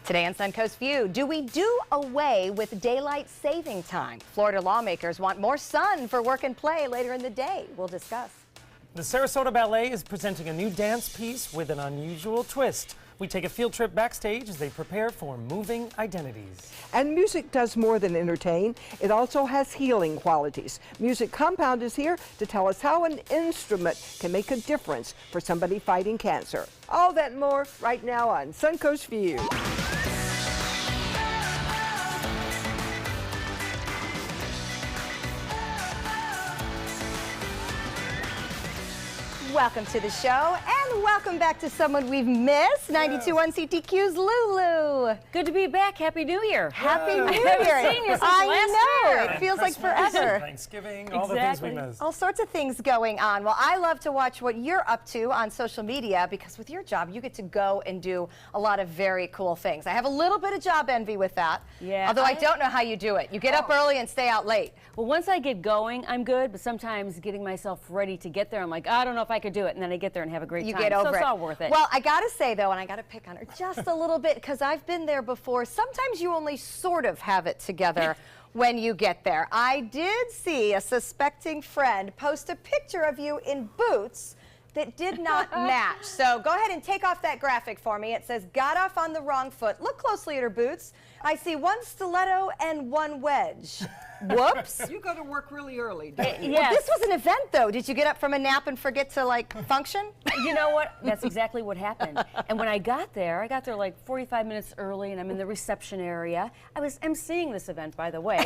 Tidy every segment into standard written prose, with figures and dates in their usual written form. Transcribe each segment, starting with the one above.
Today on Suncoast View, do we do away with daylight saving time? Florida lawmakers want more sun for work and play later in the day. We'll discuss. The Sarasota Ballet is presenting a new dance piece with an unusual twist. We take a field trip backstage as they prepare for moving identities. And music does more than entertain. It also has healing qualities. Music Compound is here to tell us how an instrument can make a difference for somebody fighting cancer. All that and more right now on Suncoast View. Welcome to the show, and welcome back to someone we've missed, 92.1 CTQ's Lulu. Good to be back. Happy New Year. Happy New I Year. haven't seen you since I last know. year. It feels like Christmas, forever. Thanksgiving, all the things we miss. All sorts of things going on. Well, I love to watch what you're up to on social media because with your job, you get to go and do a lot of very cool things. I have a little bit of job envy with that, although I don't know how you do it. You get up early and stay out late. Well, once I get going, I'm good, but sometimes getting myself ready to get there, I'm like, I don't know if I could do it, and then I get there and have a great You time. get over so it. it's all worth it. Well, I gotta say though, and I gotta pick on her just a little bit because I've been there before. Sometimes you only sort of have it together when you get there. I did see a suspecting friend post a picture of you in boots that did not match. So go ahead and take off that graphic for me. It says, got off on the wrong foot. Look closely at her boots. I see one stiletto and one wedge. Whoops. You go to work really early, don't you? Well, this was an event, though. Did you get up from a nap and forget to, like, function? You know what? That's exactly what happened. And when I got there like 45 minutes early, and I'm in the reception area. I was emceeing this event, by the way.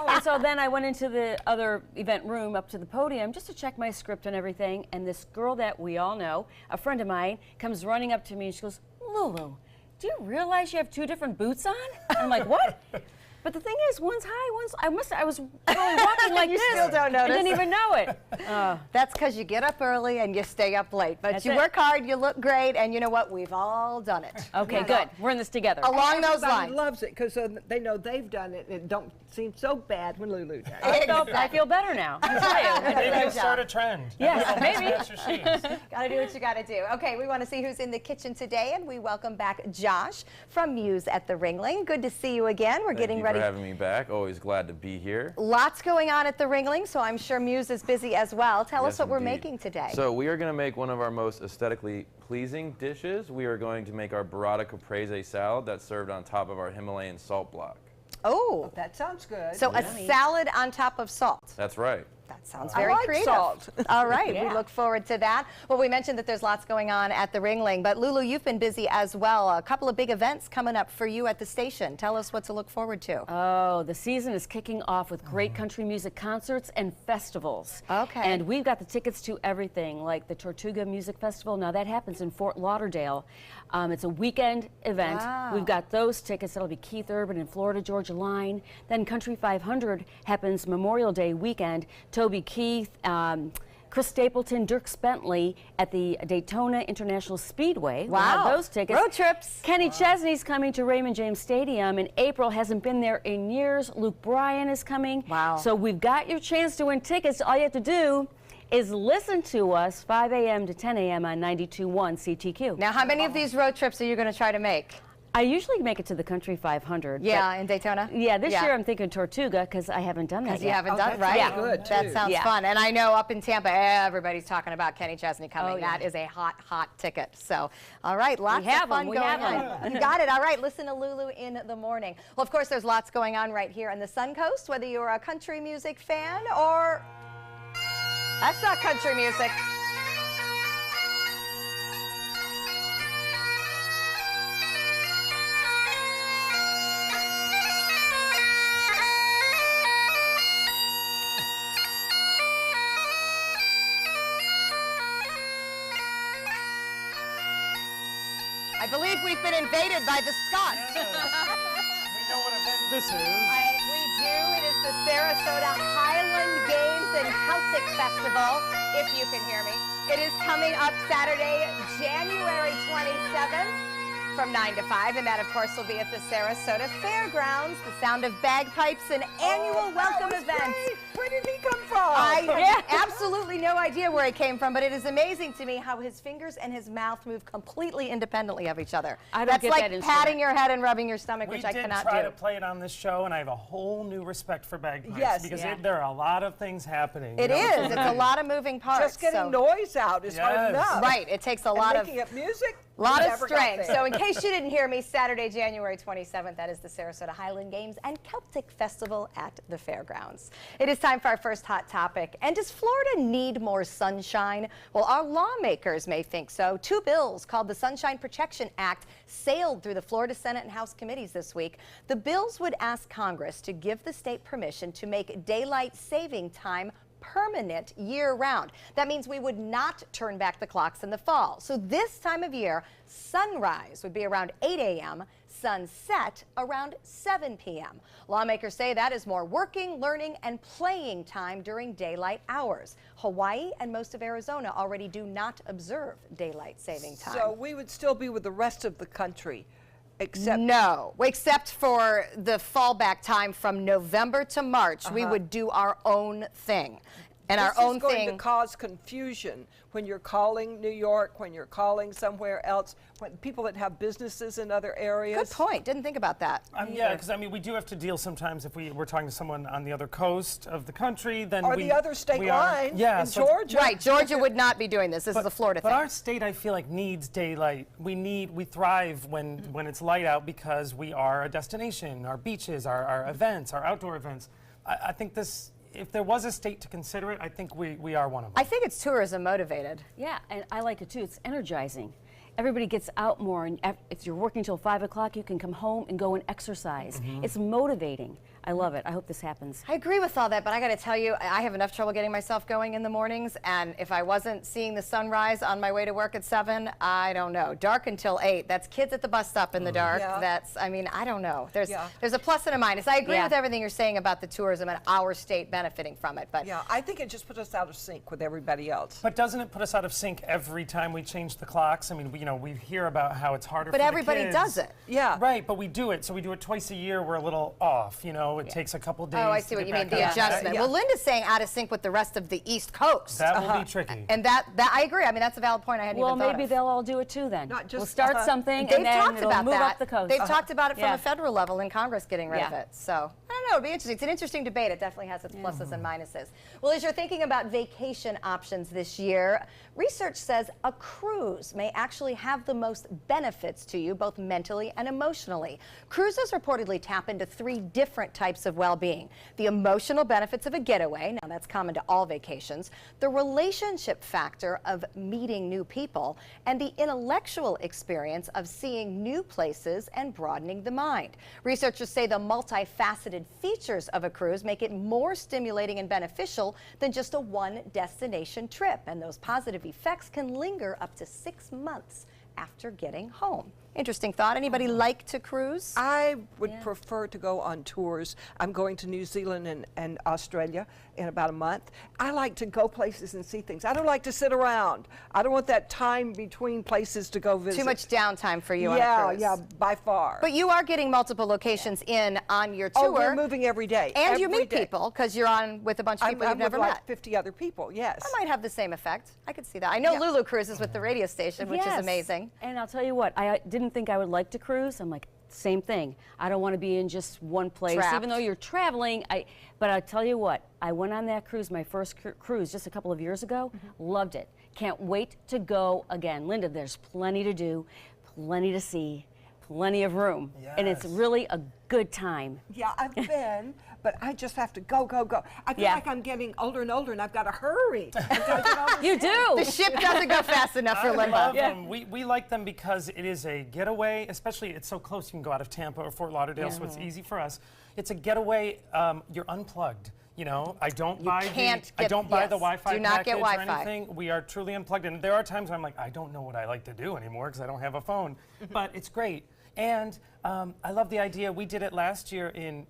And so then I went into the other event room up to the podium just to check my script and everything. And this girl that we all know, a friend of mine, comes running up to me and she goes, Lulu, do you realize you have two different boots on? And I'm like, what? But the thing is, one's high, one's... I was really walking like You this. still don't notice. I didn't even know it. That's because you get up early and you stay up late. But That's you it. work hard, you look great, and you know what? We've all done it. Okay, good. We're in this together. Along those Everybody lines. loves it because they know they've done it and it don't seem so bad when Lulu does. I feel better now. I tell you. Maybe Good you'll start a job. trend. Yes, maybe. That's your shoes. Gotta do what you gotta do. Okay, we want to see who's in the kitchen today, and we welcome back Josh from Muse at the Ringling. Good to see you again. We're getting ready. Thank you for having me back. Always glad to be here. Lots going on at the Ringling, so I'm sure Muse is busy as well. Tell us Yes, what we're indeed. making today. So we are going to make one of our most aesthetically pleasing dishes. We are going to make our burrata caprese salad that's served on top of our Himalayan salt block. Oh, That sounds good. so a salad on top of salt. That's right. That sounds I very like creative. salt. All right, we Yeah. look forward to that. Well, we mentioned that there's lots going on at the Ringling, but Lulu, you've been busy as well. A couple of big events coming up for you at the station. Tell us what to look forward to. Oh, the season is kicking off with great country music concerts and festivals. Okay. And we've got the tickets to everything, like the Tortuga Music Festival. Now that happens in Fort Lauderdale. It's a weekend event. Wow. We've got those tickets. That'll be Keith Urban and Florida Georgia Line. Then Country 500 happens Memorial Day weekend. Toby Keith, Chris Stapleton, Dirk Bentley at the Daytona International Speedway. We'll have Wow. those tickets. Road trips. Kenny Chesney's coming to Raymond James Stadium in April. Hasn't been there in years. Luke Bryan is coming. Wow. So we've got your chance to win tickets. All you have to do is listen to us 5 a.m. to 10 a.m. on 92.1 CTQ. Now, how many of these road trips are you going to try to make? I usually make it to the Country 500. Yeah, in Daytona? But yeah, this year I'm thinking Tortuga because I haven't done that Because yet. you haven't done that's right. really good, That too. sounds Yeah. fun. And I know up in Tampa, everybody's talking about Kenny Chesney coming. Oh, yeah. That is a hot, hot ticket. So, all right, lots have of fun 'em. We going have on. You got it. All right, listen to Lulu in the morning. Well, of course, there's lots going on right here on the Suncoast, whether you're a country music fan or... That's not country music. I believe we've been invaded by the Scots. We know what event this is. We do. It is the Sarasota Highland Games and Celtic Festival, if you can hear me. It is coming up Saturday, January 27th. from 9 to 5, and that, of course, will be at the Sarasota Fairgrounds. The sound of bagpipes, an annual welcome event. Great. Where did he come from? I have absolutely no idea where he came from, but it is amazing to me how his fingers and his mouth move completely independently of each other. I don't That's get like that instrument. patting your head and rubbing your stomach, We which I did cannot try do. to play it on this show, and I have a whole new respect for bagpipes. Yes. Because Yeah. there are a lot of things happening. It is. It's a lot of moving parts. Just getting so- noise out is hard Yes. enough. Right. It takes a And lot of making up music. lot of never got strength. there. So in case you didn't hear me, Saturday, January 27th, that is the Sarasota Highland Games and Celtic Festival at the fairgrounds. It is time for our first hot topic. And does Florida need more sunshine? Well, our lawmakers may think so. Two bills called the Sunshine Protection Act sailed through the Florida Senate and House committees this week. The bills would ask Congress to give the state permission to make daylight saving time permanent year-round. That means we would not turn back the clocks in the fall. So this time of year, sunrise would be around 8 a.m., sunset around 7 p.m. Lawmakers say that is more working, learning, and playing time during daylight hours. Hawaii and most of Arizona already do not observe daylight saving time. So we would still be with the rest of the country, except No, except for the fallback time from November to March, we would do our own thing. And our own this is going thing. to cause confusion when you're calling New York, when you're calling somewhere else, when people that have businesses in other areas. Good point. Didn't think about that. Yeah, because I mean, we do have to deal sometimes if we're talking to someone on the other coast of the country, then Or we the other state we are- line yeah, in so- Georgia. Right, Georgia would not be doing this. This is a Florida But thing. our state, I feel like, needs daylight. We thrive when it's light out because we are a destination. Our beaches, our events, our outdoor events. I think this. If there was a state to consider it, I think we are one of them. I think it's tourism motivated. Yeah, and I like it too. It's energizing. Everybody gets out more, and if you're working till 5 o'clock, you can come home and go and exercise. It's motivating. I love it. I hope this happens. I agree with all that, but I got to tell you, I have enough trouble getting myself going in the mornings, and if I wasn't seeing the sunrise on my way to work at 7, I don't know. Dark until 8. That's kids at the bus stop in the dark. Yeah. That's, I mean, I don't know. There's Yeah. a plus and a minus. I agree Yeah. with everything you're saying about the tourism and our state benefiting from it, but Yeah, I think it just put us out of sync with everybody else. But doesn't it put us out of sync every time we change the clocks? I mean, we hear about how it's harder for the everybody kids. does it. Yeah. Right, but we do it. So we do it twice a year. We're a little off. It takes a couple days. Oh, I to see what get you mean, back the on track. adjustment. Yeah. Well, Linda's saying out of sync with the rest of the East Coast. That will be tricky. And that I agree. I mean, that's a valid point I hadn't Well, even thought maybe of. they'll all do it too then. Not just- we'll start something They've and then talked it'll about move that. up the coast. They've talked about it from Yeah. a federal level in Congress getting rid of Yeah. it. So I don't know. It'll be interesting. It's an interesting debate. It definitely has its pluses and minuses. Well, as you're thinking about vacation options this year, research says a cruise may actually have the most benefits to you, both mentally and emotionally. Cruises reportedly tap into 3 different types of well-being: the emotional benefits of a getaway, now that's common to all vacations, the relationship factor of meeting new people, and the intellectual experience of seeing new places and broadening the mind. Researchers say the multifaceted features of a cruise make it more stimulating and beneficial than just a one-destination trip, and those positive effects can linger up to 6 months after getting home. Interesting thought. Anybody like to cruise? I would prefer to go on tours. I'm going to New Zealand and Australia in about a month. I like to go places and see things. I don't like to sit around. I don't want that time between places to go visit. Too much downtime for you on a cruise. Yeah, by far. But you are getting multiple locations in on your tour. Oh, we're moving every day. And you every meet day. people because you're on with a bunch of people I'm you've never with met. like 50 other people, yes. That might have the same effect. I could see that. I know Yeah. Lulu cruises with the radio station, which is Yes. amazing. And I'll tell you what, I didn't think I would like to cruise. I'm like, same thing. I don't want to be in just one place, Trapped. even though you're traveling. But I tell you what, I went on that cruise, my first cruise, just a couple of years ago. Loved it. Can't wait to go again. Linda, there's plenty to do, plenty to see, plenty of room, and it's Yes. really a good time. Yeah, I've been, but I just have to go, go, go. I feel Yeah. like I'm getting older and older, and I've got to hurry. I've got to get all this You do. The ship doesn't go fast enough for I Linda. love them. We like them because it is a getaway, especially it's so close. You can go out of Tampa or Fort Lauderdale, so it's easy for us. It's a getaway. You're unplugged. I don't buy can't I get- don't buy the yes, Wi-Fi do not get package or Wi-Fi. anything. We are truly unplugged, and there are times where I'm like, I don't know what I like to do anymore because I don't have a phone. But it's great, and I love the idea. We did it last year in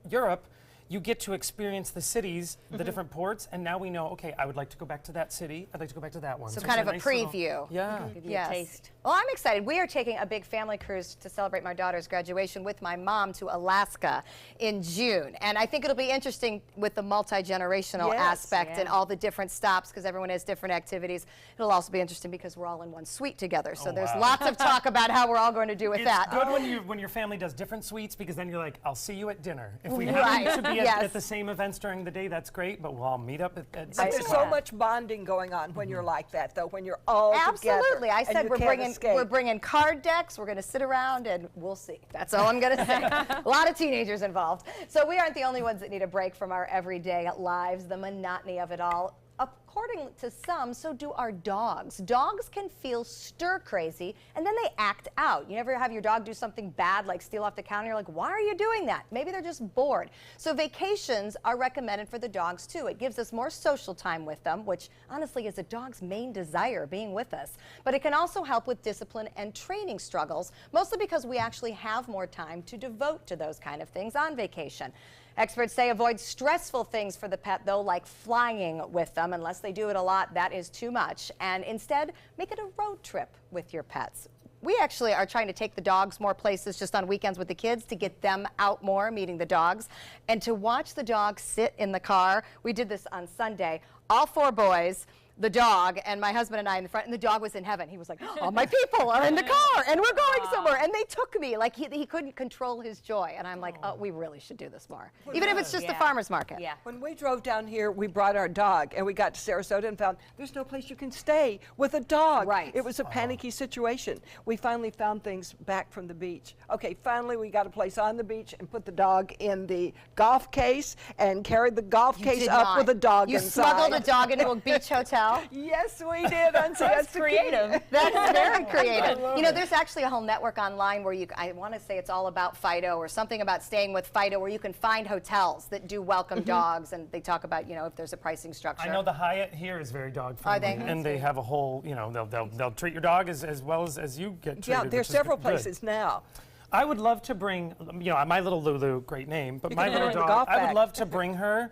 Europe. you get to experience the cities, the different ports, and now we know, okay, I would like to go back to that city, I'd like to go back to that one. So it's kind of a nice little- preview. Yeah. Give you a taste. Well, I'm excited. We are taking a big family cruise to celebrate my daughter's graduation with my mom to Alaska in June. And I think it'll be interesting with the multi-generational Yes. aspect and all the different stops because everyone has different activities. It'll also be interesting because we're all in one suite together. So there's wow. lots of talk about how we're all going to do with It's that. good when your family does different suites because then you're like, I'll see you at dinner. If we Right. happen to be Yes. at the same events during the day, that's great, but we'll all meet up at But 6 there's o'clock. so much bonding going on when you're like that, though, when you're all together. Absolutely. I and said you we're can't escape. bringing card decks. We're going to sit around and we'll see. That's all I'm going to say. A lot of teenagers involved. So we aren't the only ones that need a break from our everyday lives, the monotony of it all. According to some, so do our dogs. Dogs can feel stir crazy and then they act out. You never have your dog do something bad like steal off the counter. You're like, why are you doing that? Maybe they're just bored. So vacations are recommended for the dogs too. It gives us more social time with them, which honestly is a dog's main desire, being with us. But it can also help with discipline and training struggles, mostly because we actually have more time to devote to those kind of things on vacation. Experts say avoid stressful things for the pet, though, like flying with them. Unless they do it a lot, that is too much. And instead, make it a road trip with your pets. We actually are trying to take the dogs more places just on weekends with the kids to get them out more, meeting the dogs, and to watch the dogs sit in the car. We did this on Sunday. All 4 boys, the dog, and my husband and I in the front, and the dog was in heaven. He was like, all my people are in the car, and we're going somewhere. And they took me. Like, he couldn't control his joy. And I'm like, oh, we really should do this more. Even if it's just the farmer's market. Yeah. When we drove down here, we brought our dog, and we got to Sarasota and found there's no place you can stay with a dog. Right. It was a panicky situation. We finally found things back from the beach. Okay, finally we got a place on the beach and put the dog in the golf case and carried the golf case Did up not. with a dog You inside. smuggled a dog into a beach hotel? Yes, we did. On That's creative. That's very creative. You know, there's actually a whole network online where I want to say it's all about Fido or something about staying with Fido, where you can find hotels that do welcome dogs, and they talk about, you know, if there's a pricing structure. I know the Hyatt here is very dog friendly. Are they? And they have a whole, you know, they'll treat your dog as well as you get treated. Yeah, which there's is several good. places now. I would love to bring, you know, my little Lulu, great name, but my can put her little in the golf dog, I would bag. love to bring her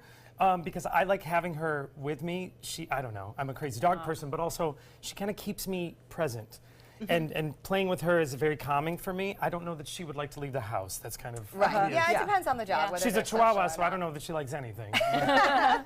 because I like having her with me. I don't know, I'm a crazy dog person, but also she kind of keeps me present. And playing with her is very calming for me. I don't know that she would like to leave the house. That's kind of Right. Yeah, it Yeah. depends on the dog. whether She's a they're social Chihuahua, or so I not. don't know that she likes anything.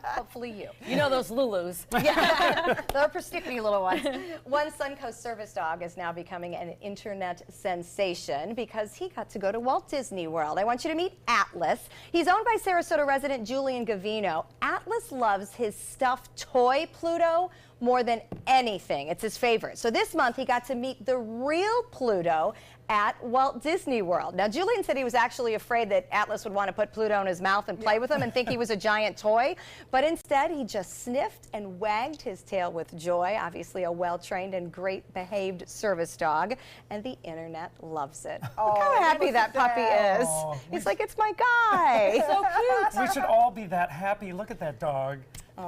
Hopefully you. You know those Lulus. Yeah, they're persnickety little ones. One Suncoast service dog is now becoming an internet sensation because he got to go to Walt Disney World. I want you to meet Atlas. He's owned by Sarasota resident Julian Gavino. Atlas loves his stuffed toy Pluto more than anything. It's his favorite. So this month he got to meet the real Pluto at Walt Disney World. Now, Julian said he was actually afraid that Atlas would want to put Pluto in his mouth and play with him and think he was a giant toy, but instead he just sniffed and wagged his tail with joy. Obviously a well-trained and great behaved service dog, and the internet loves it. Look how happy that puppy is. Oh, He's like, it's my guy. So cute. We should all be that happy. Look at that dog.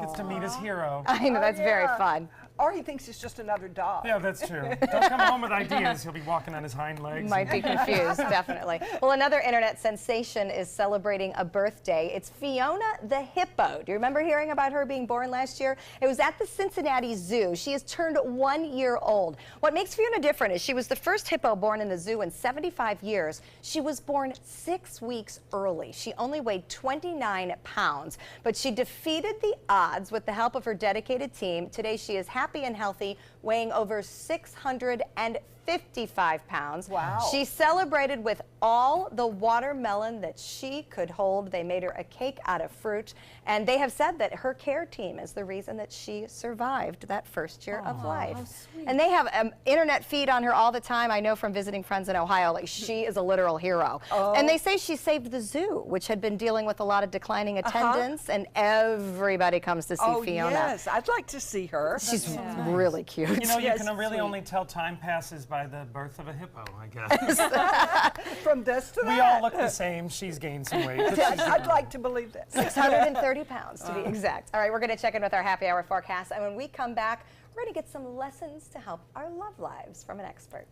Gets to meet his hero. I know, that's very yeah. fun. Or he thinks it's just another dog. Yeah, that's true. Don't come home with ideas. He'll be walking on his hind legs. Might be confused, definitely. Well, another internet sensation is celebrating a birthday. It's Fiona the hippo. Do you remember hearing about her being born last year? It was at the Cincinnati Zoo. She has turned 1 year old. What makes Fiona different is she was the first hippo born in the zoo in 75 years. She was born 6 weeks early. She only weighed 29 pounds, but she defeated the odds with the help of her dedicated team. Today she is happy and healthy, weighing over 655 pounds. Wow. She celebrated with all the watermelon that she could hold. They made her a cake out of fruit, and they have said that her care team is the reason that she survived that first year of life. And they have an internet feed on her all the time. I know from visiting friends in Ohio, like she is a literal hero. And they say she saved the zoo, which had been dealing with a lot of declining attendance, and everybody comes to see Fiona. Yes, I'd like to see her. She's really cute. You know, you Yes, can really sweet. only tell time passes by the birth of a hippo, I guess. From this to We that. all look the same. She's gained some weight. but she's I'd like to believe that. 630 pounds to be exact. All right, we're going to check in with our happy hour forecast, and when we come back, we're going to get some lessons to help our love lives from an expert.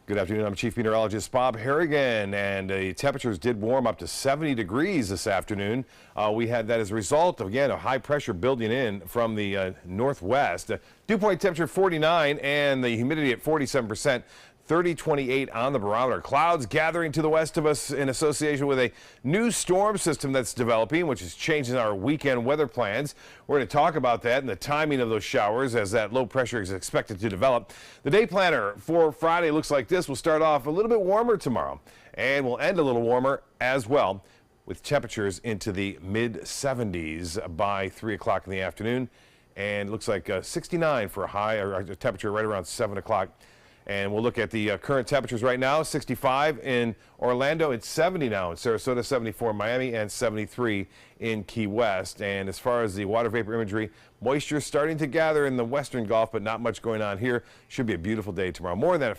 Good afternoon. I'm Chief Meteorologist Bob Harrigan, and the temperatures did warm up to 70 degrees this afternoon. We had that as a result of, again, a high pressure building in from the northwest. Dew point temperature 49 and the humidity at 47%. 3028 on the barometer. Clouds gathering to the west of us in association with a new storm system that's developing, which is changing our weekend weather plans. We're going to talk about that and the timing of those showers as that low pressure is expected to develop. The day planner for Friday looks like this. We'll start off a little bit warmer tomorrow, and we'll end a little warmer as well, with temperatures into the mid-70s by 3 o'clock in the afternoon. And it looks like 69 for a high, or a temperature right around 7 o'clock. And we'll look at the current temperatures right now. 65 in Orlando, it's 70 now in Sarasota, 74 in Miami, and 73 in Key West. And as far as the water vapor imagery, moisture starting to gather in the western Gulf, but not much going on here. Should be a beautiful day tomorrow. More than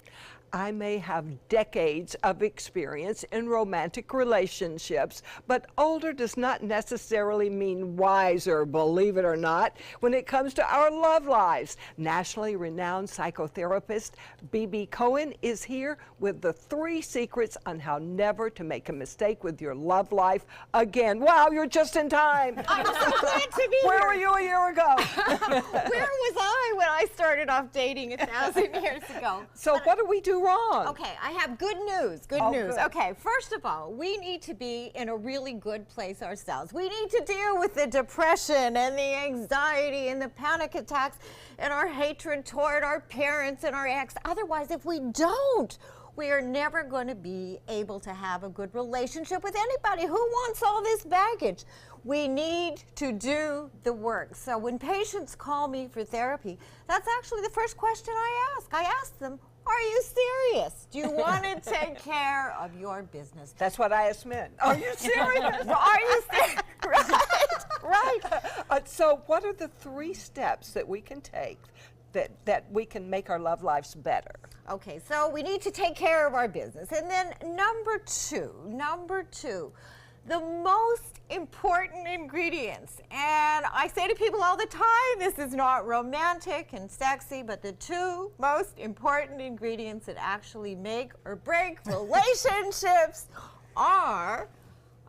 I may have decades of experience in romantic relationships, but older does not necessarily mean wiser, believe it or not, when it comes to our love lives. Nationally renowned psychotherapist B.B. Cohen is here with the 3 secrets on how never to make a mistake with your love life again. Wow, you're just in time. I'm so glad to be Where here. were you a year ago? Where was I when I started off dating 1,000 years ago? So what do we do wrong? Okay, I have good news. Good Oh, news. good. Okay, first of all, we need to be in a really good place ourselves. We need to deal with the depression and the anxiety and the panic attacks and our hatred toward our parents and our ex. Otherwise, if we don't, we are never going to be able to have a good relationship with anybody. Who wants all this baggage? We need to do the work. So when patients call me for therapy, that's actually the first question I ask. I ask them, are you serious? Do you want to take care of your business? That's what I asked men. Are you serious? Are you serious? Right. So what are the 3 steps that we can take that we can make our love lives better? Okay, so we need to take care of our business. And then number two, the most important ingredients. And I say to people all the time, this is not romantic and sexy, but the 2 most important ingredients that actually make or break relationships are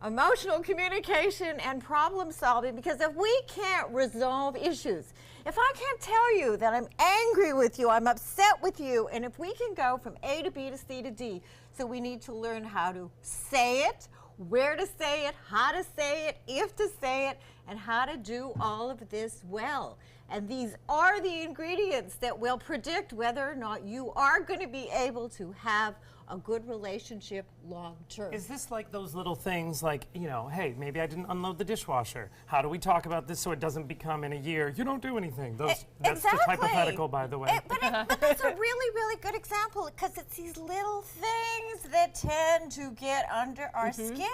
emotional communication and problem solving. Because if we can't resolve issues, if I can't tell you that I'm angry with you, I'm upset with you, and if we can go from A to B to C to D, so we need to learn how to say it, where to say it, how to say it, if to say it, and how to do all of this well. And these are the ingredients that will predict whether or not you are going to be able to have a good relationship long term. Is this like those little things like, you know, hey, maybe I didn't unload the dishwasher. How do we talk about this so it doesn't become in a year, you don't do anything? That's just hypothetical, by the way. But that's a really, really good example, because it's these little things that tend to get under our skin.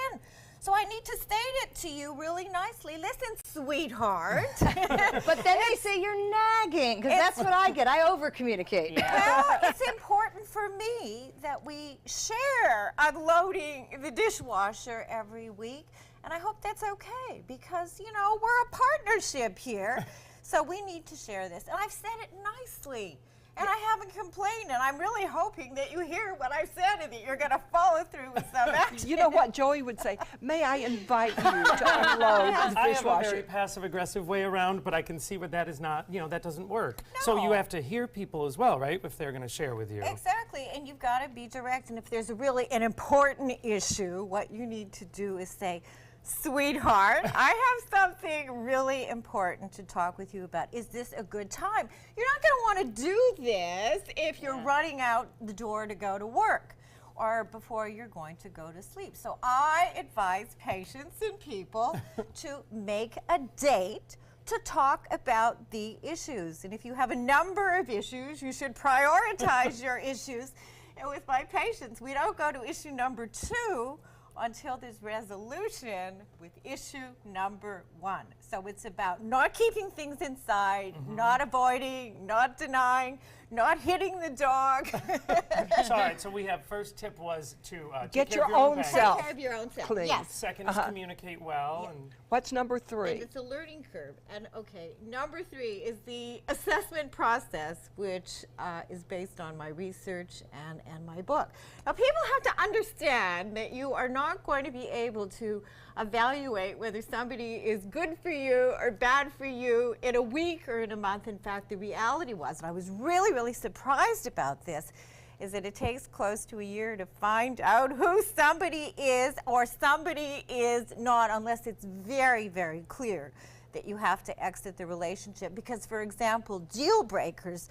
So I need to state it to you really nicely. Listen, sweetheart. But then they say you're nagging, because that's what I get. I over-communicate. Well, it's important for me that we share unloading the dishwasher every week. And I hope that's okay, because, you know, we're a partnership here. So we need to share this. And I've said it nicely. And I haven't complained, and I'm really hoping that you hear what I've said and that you're going to follow through with some action. You know what Joey would say? May I invite you to unload the I have a dishwasher? very passive-aggressive way around, but I can see where that is not, you know, that doesn't work. So you No. have to hear people as well, right, if they're going to share with you. Exactly, and you've got to be direct. And if there's really an important issue, what you need to do is say, sweetheart, I have something really important to talk with you about. Is this a good time? You're not going to want to do this if you're running out the door to go to work or before you're going to go to sleep. So I advise patients and people to make a date to talk about the issues. And if you have a number of issues, you should prioritize your issues. And with my patients, we don't go to issue number 2 until there's resolution with issue number 1. So it's about not keeping things inside, not avoiding, not denying, not hitting the dog. So, all right, so we have first tip was to Get take care your of your own bag. self. Take care of your own self. Clean. Yes. Second is communicate well. And What's number And 3? it's a learning curve. And okay, number 3 is the assessment process, which is based on my research and my book. Now, people have to understand that you are not going to be able to evaluate whether somebody is good for you or bad for you in a week or in a month. In fact, the reality was, and I was really, really surprised about this, is that it takes close to a year to find out who somebody is or somebody is not, unless it's very, very clear that you have to exit the relationship. Because, for example, deal breakers,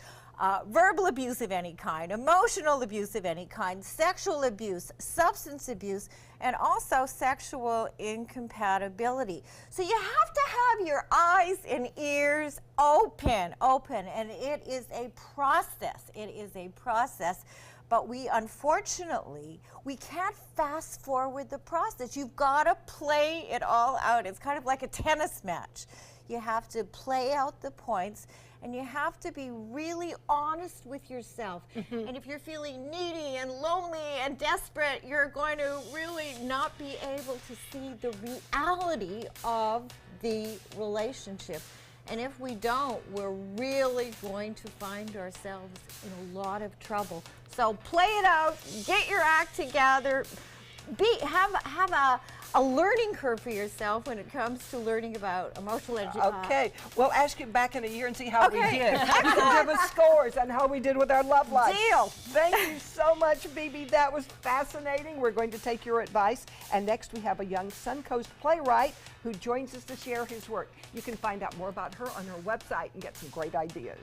verbal abuse of any kind, emotional abuse of any kind, sexual abuse, substance abuse, and also sexual incompatibility. So you have to have your eyes and ears open, and it is a process. It is a process. But we, unfortunately, we can't fast forward the process. You've got to play it all out. It's kind of like a tennis match. You have to play out the points, and you have to be really honest with yourself. And if you're feeling needy and lonely and desperate, you're going to really not be able to see the reality of the relationship. And if we don't, we're really going to find ourselves in a lot of trouble. So play it out, get your act together, have a learning curve for yourself when it comes to learning about emotional education. Okay, we'll ask you back in a year and see how we Okay. did. You can give us scores on how we did with our love life. Deal. Thank you so much, Bibi. That was fascinating. We're going to take your advice. And next we have a young Suncoast playwright who joins us to share his work. You can find out more about her on her website and get some great ideas.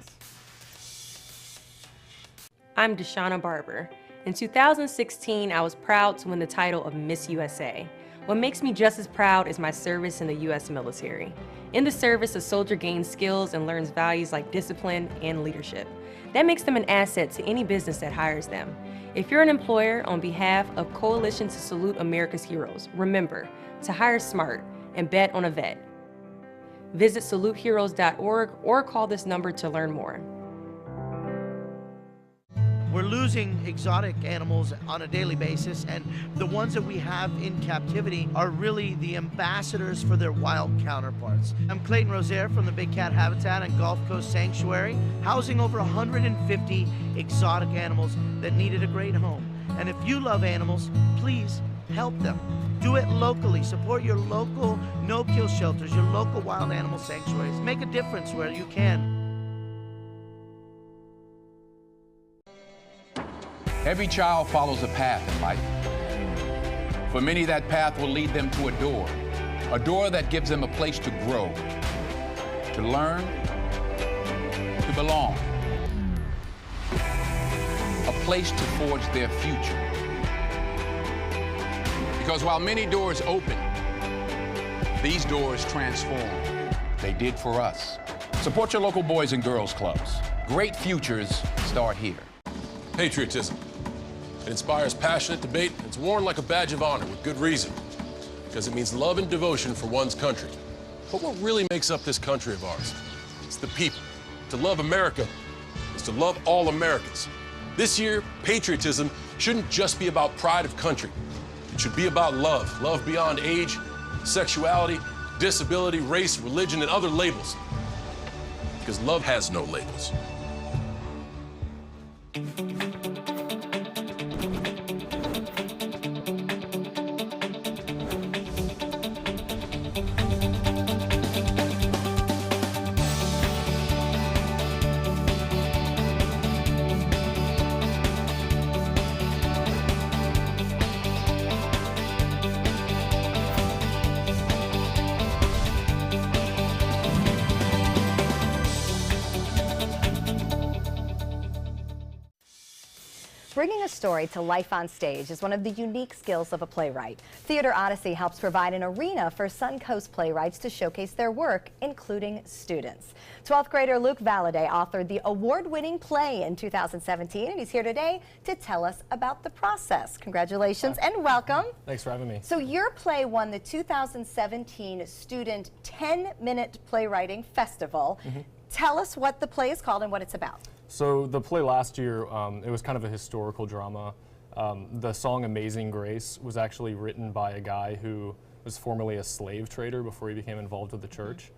I'm Deshauna Barber. In 2016, I was proud to win the title of Miss USA. What makes me just as proud is my service in the U.S. military. In the service, a soldier gains skills and learns values like discipline and leadership. That makes them an asset to any business that hires them. If you're an employer, on behalf of Coalition to Salute America's Heroes, remember to hire smart and bet on a vet. Visit saluteheroes.org or call this number to learn more. We're losing exotic animals on a daily basis, and the ones that we have in captivity are really the ambassadors for their wild counterparts. I'm Clayton Rozier from the Big Cat Habitat and Gulf Coast Sanctuary, housing over 150 exotic animals that needed a great home. And if you love animals, please help them. Do it locally. Support your local no-kill shelters, your local wild animal sanctuaries. Make a difference where you can. Every child follows a path in life. For many, that path will lead them to a door that gives them a place to grow, to learn, to belong, a place to forge their future. Because while many doors open, these doors transform. They did for us. Support your local Boys and Girls Clubs. Great futures start here. Patriotism. It inspires passionate debate. It's worn like a badge of honor with good reason, because it means love and devotion for one's country. But what really makes up this country of ours? It's the people. To love America is to love all Americans. This year, patriotism shouldn't just be about pride of country. It should be about love. Love beyond age, sexuality, disability, race, religion, and other labels. Because love has no labels. Bringing a story to life on stage is one of the unique skills of a playwright. Theater Odyssey helps provide an arena for Suncoast playwrights to showcase their work, including students. 12th grader Luke Valladay authored the award-winning play in 2017, and he's here today to tell us about the process. Congratulations and welcome. Thanks for having me. So your play won the 2017 Student 10-Minute Playwriting Festival. Tell us what the play is called and what it's about. So the play last year, it was kind of a historical drama. The song Amazing Grace was actually written by a guy who was formerly a slave trader before he became involved with the church.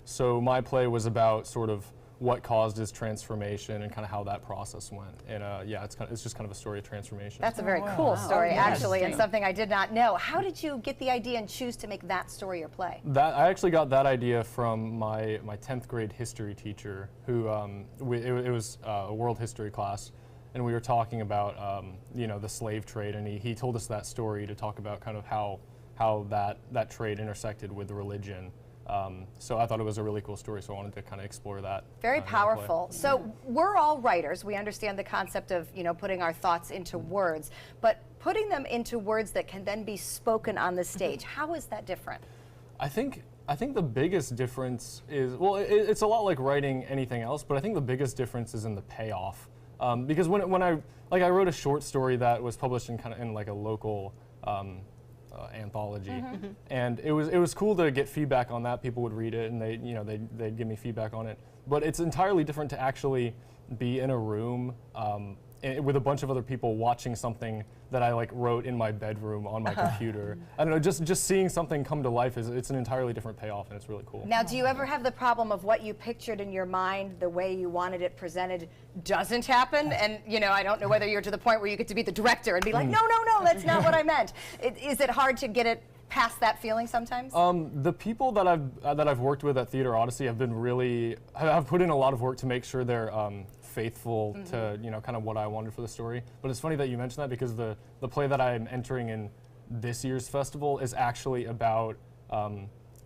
So my play was about sort of what caused his transformation and kind of how that process went. And yeah, it's just kind of a story of transformation. That's a very cool story, actually, and something I did not know. How did you get the idea and choose to make that story your play? I actually got that idea from my 10th grade history teacher, who it was a world history class, and we were talking about you know, the slave trade, and he told us that story to talk about kind of how that trade intersected with religion. So I thought it was a really cool story, so I wanted to kind of explore that. Very powerful. So we're all writers. We understand the concept of, you know, putting our thoughts into words, but putting them into words that can then be spoken on the stage. How is that different? I think the biggest difference is, well, it's a lot like writing anything else, but I think the biggest difference is in the payoff. Because when I wrote a short story that was published in like a local anthology, and it was cool to get feedback on that. People would read it and they'd give me feedback on it. But it's entirely different to actually be in a room with a bunch of other people watching something that I like wrote in my bedroom on my computer. I don't know, just seeing something come to life it's an entirely different payoff, and it's really cool. Now, do you ever have the problem of what you pictured in your mind, the way you wanted it presented, doesn't happen? And you know, I don't know whether you're to the point where you get to be the director and be like, no, that's not what I meant. Is it hard to get it past that feeling sometimes? The people that I've worked with at Theater Odyssey have put in a lot of work to make sure they're faithful to, you know, kind of what I wanted for the story. But it's funny that you mentioned that, because the play that I'm entering in this year's festival is actually about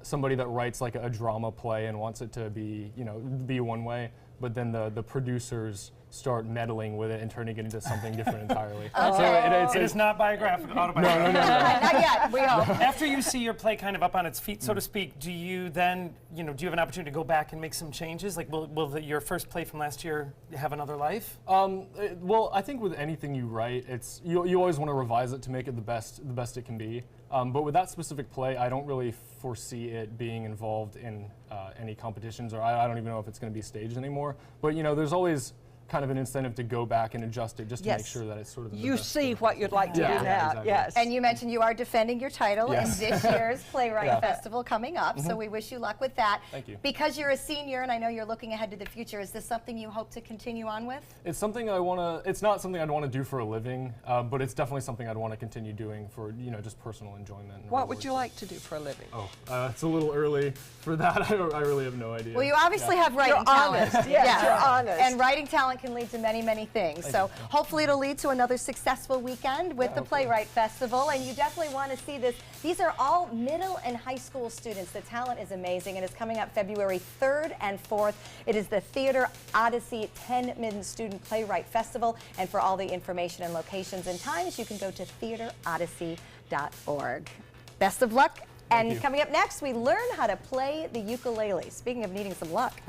somebody that writes like a drama play and wants it to be, you know, be one way, but then the producers start meddling with it and turning it into something different entirely. So it is not biographical, autobiographical. No. Not yet, we hope. After you see your play kind of up on its feet, so to speak, do you then, you know, do you have an opportunity to go back and make some changes? Like, will your first play from last year have another life? Well, I think with anything you write, you always want to revise it to make it the best it can be. But with that specific play, I don't really foresee it being involved in any competitions, or I don't even know if it's going to be staged anymore. But you know, there's always kind of an incentive to go back and adjust it just to make sure that it's sort of you see what you'd like to do now. Exactly. Yes. And you mentioned you are defending your title in this year's Playwright Festival coming up, so we wish you luck with that. Thank you. Because you're a senior and I know you're looking ahead to the future, is this something you hope to continue on with? It's something it's not something I'd want to do for a living, but it's definitely something I'd want to continue doing for, you know, just personal enjoyment. What would you like to do for a living? It's a little early for that. I really have no idea. Well, you obviously have writing talent. Yes, you're honest. And writing talent can lead to many, many things. So hopefully it'll lead to another successful weekend with the Playwright Festival, and you definitely want to see this. These are all middle and high school students. The talent is amazing, and it's coming up February 3rd and 4th. It is the Theater Odyssey 10 Student Playwright Festival, and for all the information and locations and times, you can go to theaterodyssey.org. Best of luck. And coming up next, we learn how to play the ukulele. Speaking of needing some luck.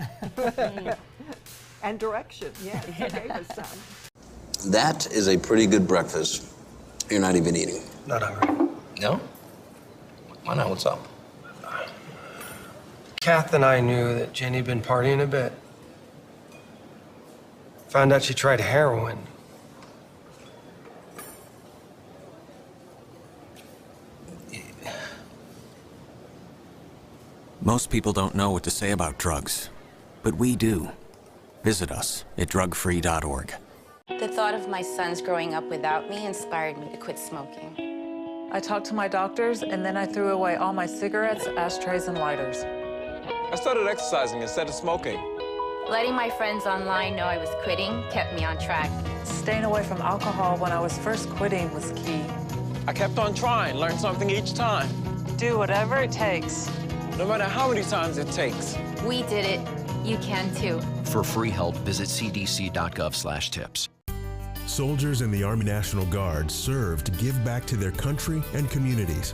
And direction, yes, you gave us some. That is a pretty good breakfast. You're not even eating. Not hungry. No? Why not? What's up? Kath and I knew that Jenny had been partying a bit. Found out she tried heroin. Most people don't know what to say about drugs, but we do. Visit us at drugfree.org. The thought of my sons growing up without me inspired me to quit smoking. I talked to my doctors, and then I threw away all my cigarettes, ashtrays, and lighters. I started exercising instead of smoking. Letting my friends online know I was quitting kept me on track. Staying away from alcohol when I was first quitting was key. I kept on trying, learned something each time. Do whatever it takes. No matter how many times it takes. We did it. You can too. For free help, visit cdc.gov/tips. Soldiers in the Army National Guard serve to give back to their country and communities.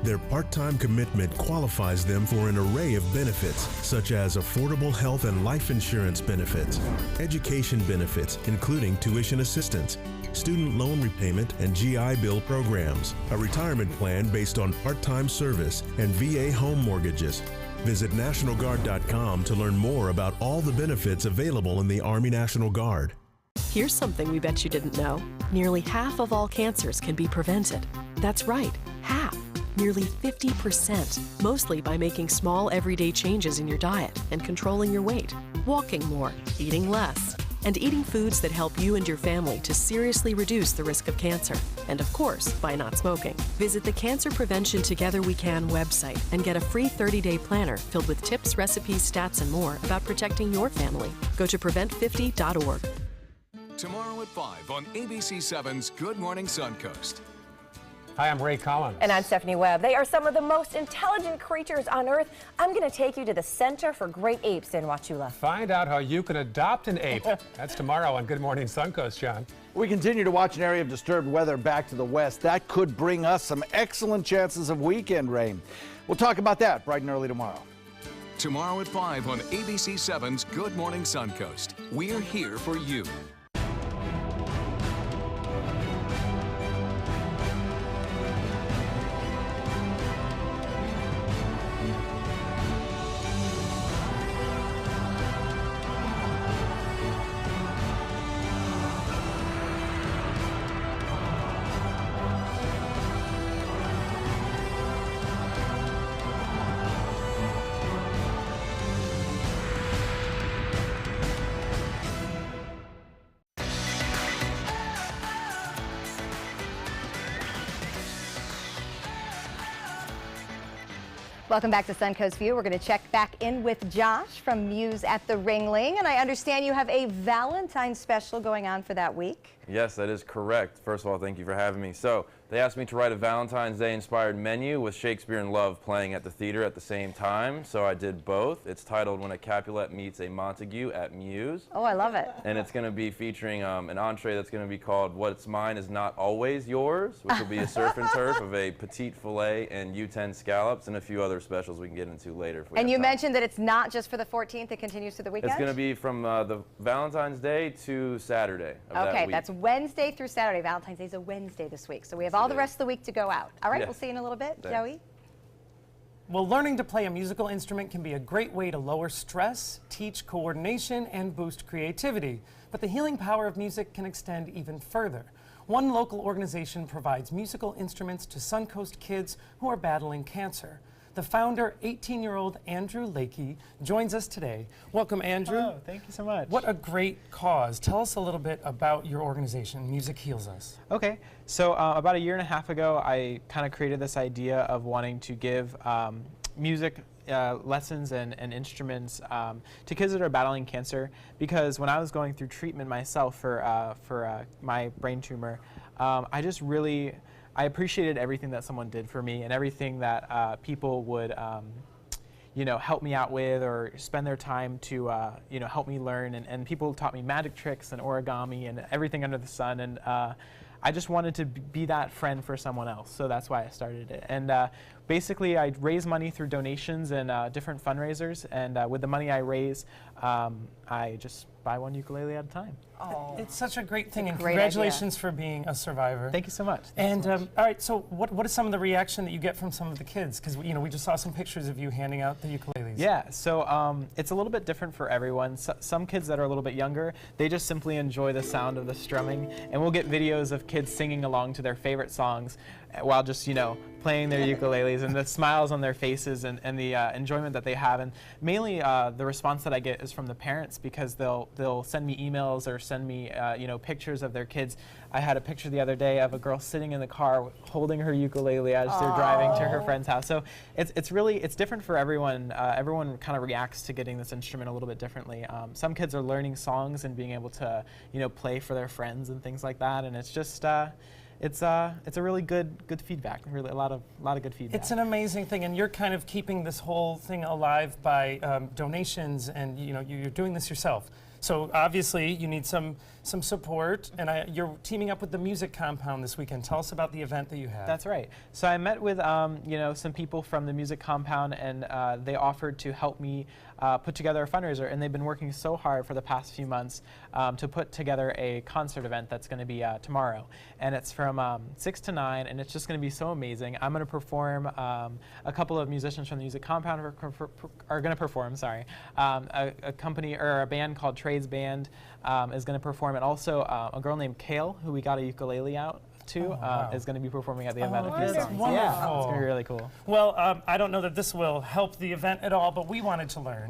Their part-time commitment qualifies them for an array of benefits, such as affordable health and life insurance benefits, education benefits, including tuition assistance, student loan repayment and GI Bill programs, a retirement plan based on part-time service, and VA home mortgages. Visit NationalGuard.com to learn more about all the benefits available in the Army National Guard. Here's something we bet you didn't know. Nearly half of all cancers can be prevented. That's right, half. Nearly 50%, mostly by making small everyday changes in your diet and controlling your weight, walking more, eating less, and eating foods that help you and your family to seriously reduce the risk of cancer. And of course, by not smoking. Visit the Cancer Prevention Together We Can website and get a free 30-day planner filled with tips, recipes, stats, and more about protecting your family. Go to prevent50.org. Tomorrow at 5 on ABC7's Good Morning Suncoast. Hi, I'm Ray Collins. And I'm Stephanie Webb. They are some of the most intelligent creatures on Earth. I'm going to take you to the Center for Great Apes in Wauchula. Find out how you can adopt an ape. That's tomorrow on Good Morning Suncoast, John. We continue to watch an area of disturbed weather back to the west. That could bring us some excellent chances of weekend rain. We'll talk about that bright and early tomorrow. Tomorrow at 5 on ABC7's Good Morning Suncoast. We're here for you. Welcome back to Suncoast View. We're going to check back in with Josh from Muse at the Ringling. And I understand you have a Valentine's special going on for that week. Yes, that is correct. First of all, thank you for having me. So they asked me to write a Valentine's Day inspired menu with Shakespeare in Love playing at the theater at the same time. So I did both. It's titled When a Capulet Meets a Montague at Muse. Oh, I love it. And it's going to be featuring an entree that's going to be called What's Mine Is Not Always Yours, which will be a surf and turf of a petite filet and U10 scallops and a few other specials we can get into later. If we And have you time. mentioned that it's not just for the 14th, it continues to the weekend? It's going to be from the Valentine's Day to Saturday of that Okay, week. that's Wednesday through Saturday. Valentine's Day is a Wednesday this week. So we have all the rest of the week to go out. All right, Yeah. we'll see you in a little bit. Thanks. Joey? Well, learning to play a musical instrument can be a great way to lower stress, teach coordination, and boost creativity. But the healing power of music can extend even further. One local organization provides musical instruments to Suncoast kids who are battling cancer. The founder, 18-year-old Andrew Lakey, joins us today. Welcome, Andrew. Oh, thank you so much. What a great cause. Tell us a little bit about your organization, Music Heals Us. Okay, so about a year and a half ago, I kind of created this idea of wanting to give music lessons and instruments to kids that are battling cancer, because when I was going through treatment myself for my brain tumor, I appreciated everything that someone did for me and everything that people would help me out with or spend their time to help me learn, and people taught me magic tricks and origami and everything under the sun, and I just wanted to be that friend for someone else, so that's why I started it. And basically I raise money through donations and different fundraisers, and with the money I raise, I just buy one ukulele at a time. Oh, it's such a great thing, and great congratulations for being a survivor. Thank you so much. And all right, so what is some of the reaction that you get from some of the kids? Because we just saw some pictures of you handing out the ukuleles. Yeah, so it's a little bit different for everyone. Some kids that are a little bit younger, they just simply enjoy the sound of the strumming, and we'll get videos of kids singing along to their favorite songs while just playing their ukuleles, and the smiles on their faces and the enjoyment that they have. And mainly the response that I get is from the parents, because they'll send me emails or send me pictures of their kids. I had a picture the other day of a girl sitting in the car holding her ukulele as they're driving to her friend's house. So it's different for everyone. Everyone kind of reacts to getting this instrument a little bit differently. Some kids are learning songs and being able to play for their friends and things like that, and it's just it's a really good feedback. Really, a lot of good feedback. It's an amazing thing, and you're kind of keeping this whole thing alive by donations, and you're doing this yourself. So obviously you need some some support, and you're teaming up with the Music Compound this weekend. Tell us about the event that you have. That's right. So I met with some people from the Music Compound, and they offered to help me put together a fundraiser, and they've been working so hard for the past few months to put together a concert event that's going to be tomorrow, and it's from 6 to 9, and it's just going to be so amazing. I'm going to perform. A couple of musicians from the Music Compound are going to perform. Sorry, a company or a band called Trades Band is going to perform, and also a girl named Kale, who we got a ukulele out to, is going to be performing at the event. That's wonderful. Yeah, it's going to be really cool. Well, I don't know that this will help the event at all, but we wanted to learn.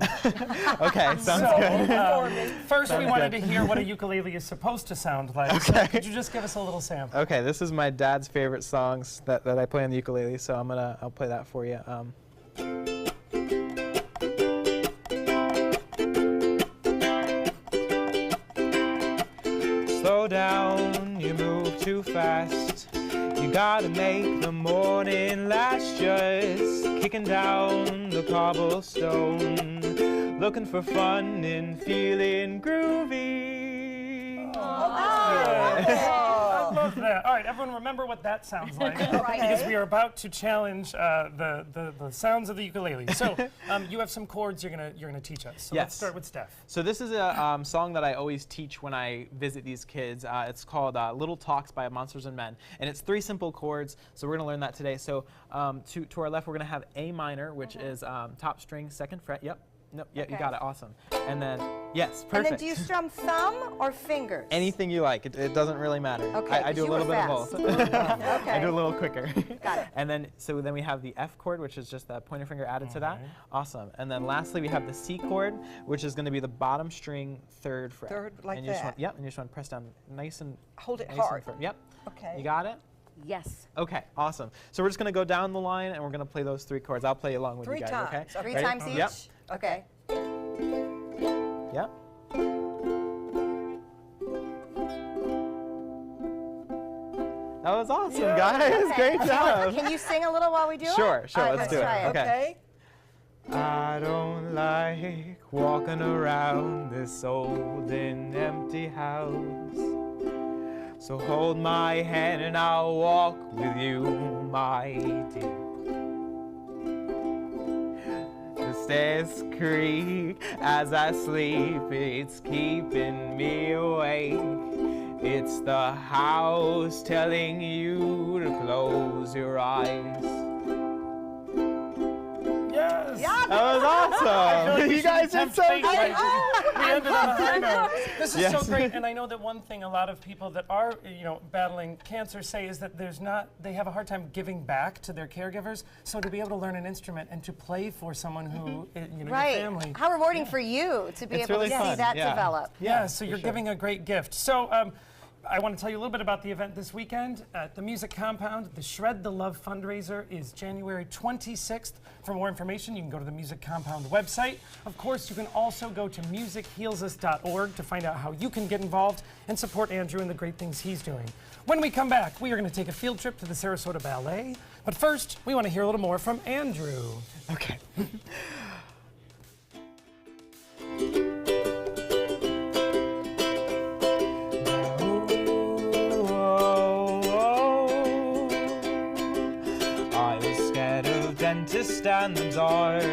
Okay, sounds good. First, we wanted to hear what a ukulele is supposed to sound like. Okay. So could you just give us a little sample? Okay, this is my dad's favorite songs that I play on the ukulele, so I'll play that for you. Slow down, you move too fast. You gotta make the morning last, just kicking down the cobblestone, looking for fun and feeling groovy. I love that. All right, everyone remember what that sounds like, because we are about to challenge the sounds of the ukulele. So you have some chords you're gonna teach us. So let's start with Steph. So this is a song that I always teach when I visit these kids. It's called Little Talks by Monsters and Men, and it's 3 simple chords. So we're gonna learn that today. So to our left, we're gonna have A minor, which is top string, 2nd fret. Yep. No, yeah, you got it. Awesome. And then, yes, perfect. And then do you strum thumb or fingers? Anything you like. It doesn't really matter. Okay, I do a little bit of both. Okay. I do a little quicker. Got it. And then, so then we have the F chord, which is just that pointer finger added to that. Awesome. And then lastly, we have the C chord, which is going to be the bottom string 3rd fret. Like and that. And you just want to press down nice and hold it nice hard. And yep. Okay. You got it? Yes. Okay, awesome. So we're just going to go down the line, and we're going to play those 3 chords. I'll play along with you guys, okay? 3 times each? Yep. Okay. Yep. That was awesome, guys. Great job. Can you sing a little while we do it? Sure, Let's do it. try it. Okay. I don't like walking around this old and empty house. So hold my hand and I'll walk with you, my dear. The stairs creak as I sleep, it's keeping me awake. It's the house telling you to close your eyes. Yes! Yeah, that was awesome! Like you guys did so good! We ended on a high note. This is so great, and I know that one thing a lot of people that are, battling cancer say is that they have a hard time giving back to their caregivers. So to be able to learn an instrument and to play for someone who, your family. How rewarding for you to be able to see that develop. Yeah, so you're giving a great gift. So I want to tell you a little bit about the event this weekend at the Music Compound. The Shred the Love fundraiser is January 26th. For more information, you can go to the Music Compound website. Of course, you can also go to musichealsus.org to find out how you can get involved and support Andrew and the great things he's doing. When we come back, we are going to take a field trip to the Sarasota Ballet. But first, we want to hear a little more from Andrew. Okay. Dentist and the dark.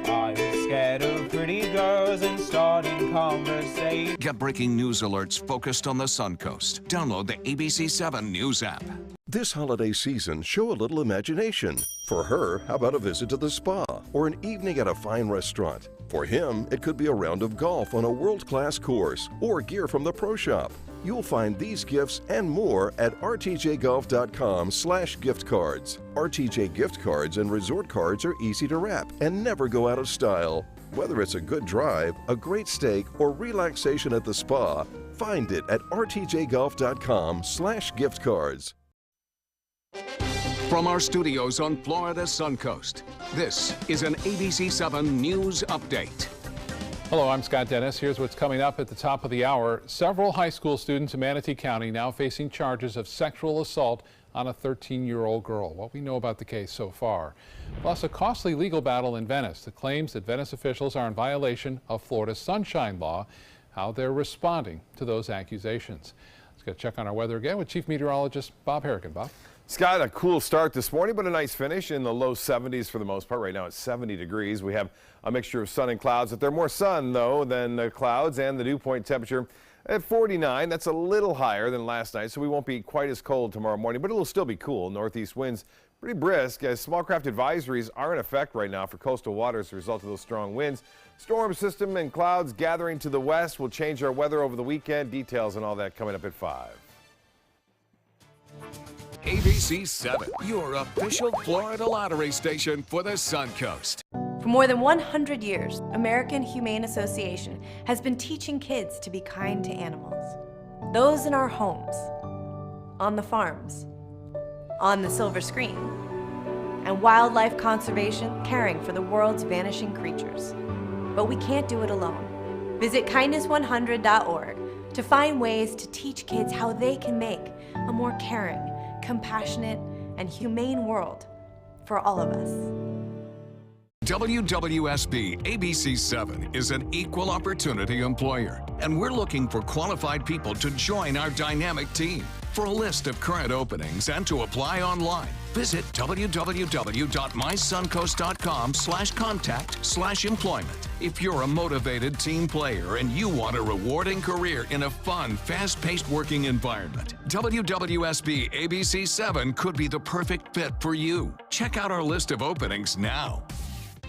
I was scared of pretty girls and starting conversation. Get breaking news alerts focused on the Suncoast. Download the ABC7 News app. This holiday season, show a little imagination. For her, how about a visit to the spa or an evening at a fine restaurant? For him, it could be a round of golf on a world-class course or gear from the pro shop. You'll find these gifts and more at rtjgolf.com/gift cards. RTJ gift cards and resort cards are easy to wrap and never go out of style. Whether it's a good drive, a great steak, or relaxation at the spa, find it at rtjgolf.com/gift cards. From our studios on Florida's Suncoast, this is an ABC7 News Update. Hello, I'm Scott Dennis. Here's what's coming up at the top of the hour. Several high school students in Manatee County now facing charges of sexual assault on a 13-year-old girl. What we know about the case so far. Plus, a costly legal battle in Venice that claims that Venice officials are in violation of Florida's Sunshine Law. how they're responding to those accusations. Let's get a check on our weather again with Chief Meteorologist Bob Harrigan. Bob? Scott, a cool start this morning, but a nice finish in the low 70s for the most part. Right now it's 70 degrees. We have a mixture of sun and clouds. But there's more sun, though, than clouds, and the dew point temperature at 49. That's a little higher than last night, so we won't be quite as cold tomorrow morning, but it'll still be cool. Northeast winds pretty brisk, as small craft advisories are in effect right now for coastal waters as a result of those strong winds. Storm system and clouds gathering to the west will change our weather over the weekend. Details and all that coming up at 5. ABC 7, your official Florida lottery station for the Suncoast. For more than 100 years, American Humane Association has been teaching kids to be kind to animals. Those in our homes, on the farms, on the silver screen, and wildlife conservation, caring for the world's vanishing creatures. But we can't do it alone. Visit kindness100.org to find ways to teach kids how they can make a more caring, compassionate, and humane world for all of us. WWSB ABC 7 is an equal opportunity employer, and we're looking for qualified people to join our dynamic team. For a list of current openings and to apply online, visit www.mysuncoast.com/contact/employment. If you're a motivated team player and you want a rewarding career in a fun, fast-paced working environment, WWSB ABC 7 could be the perfect fit for you. Check out our list of openings now.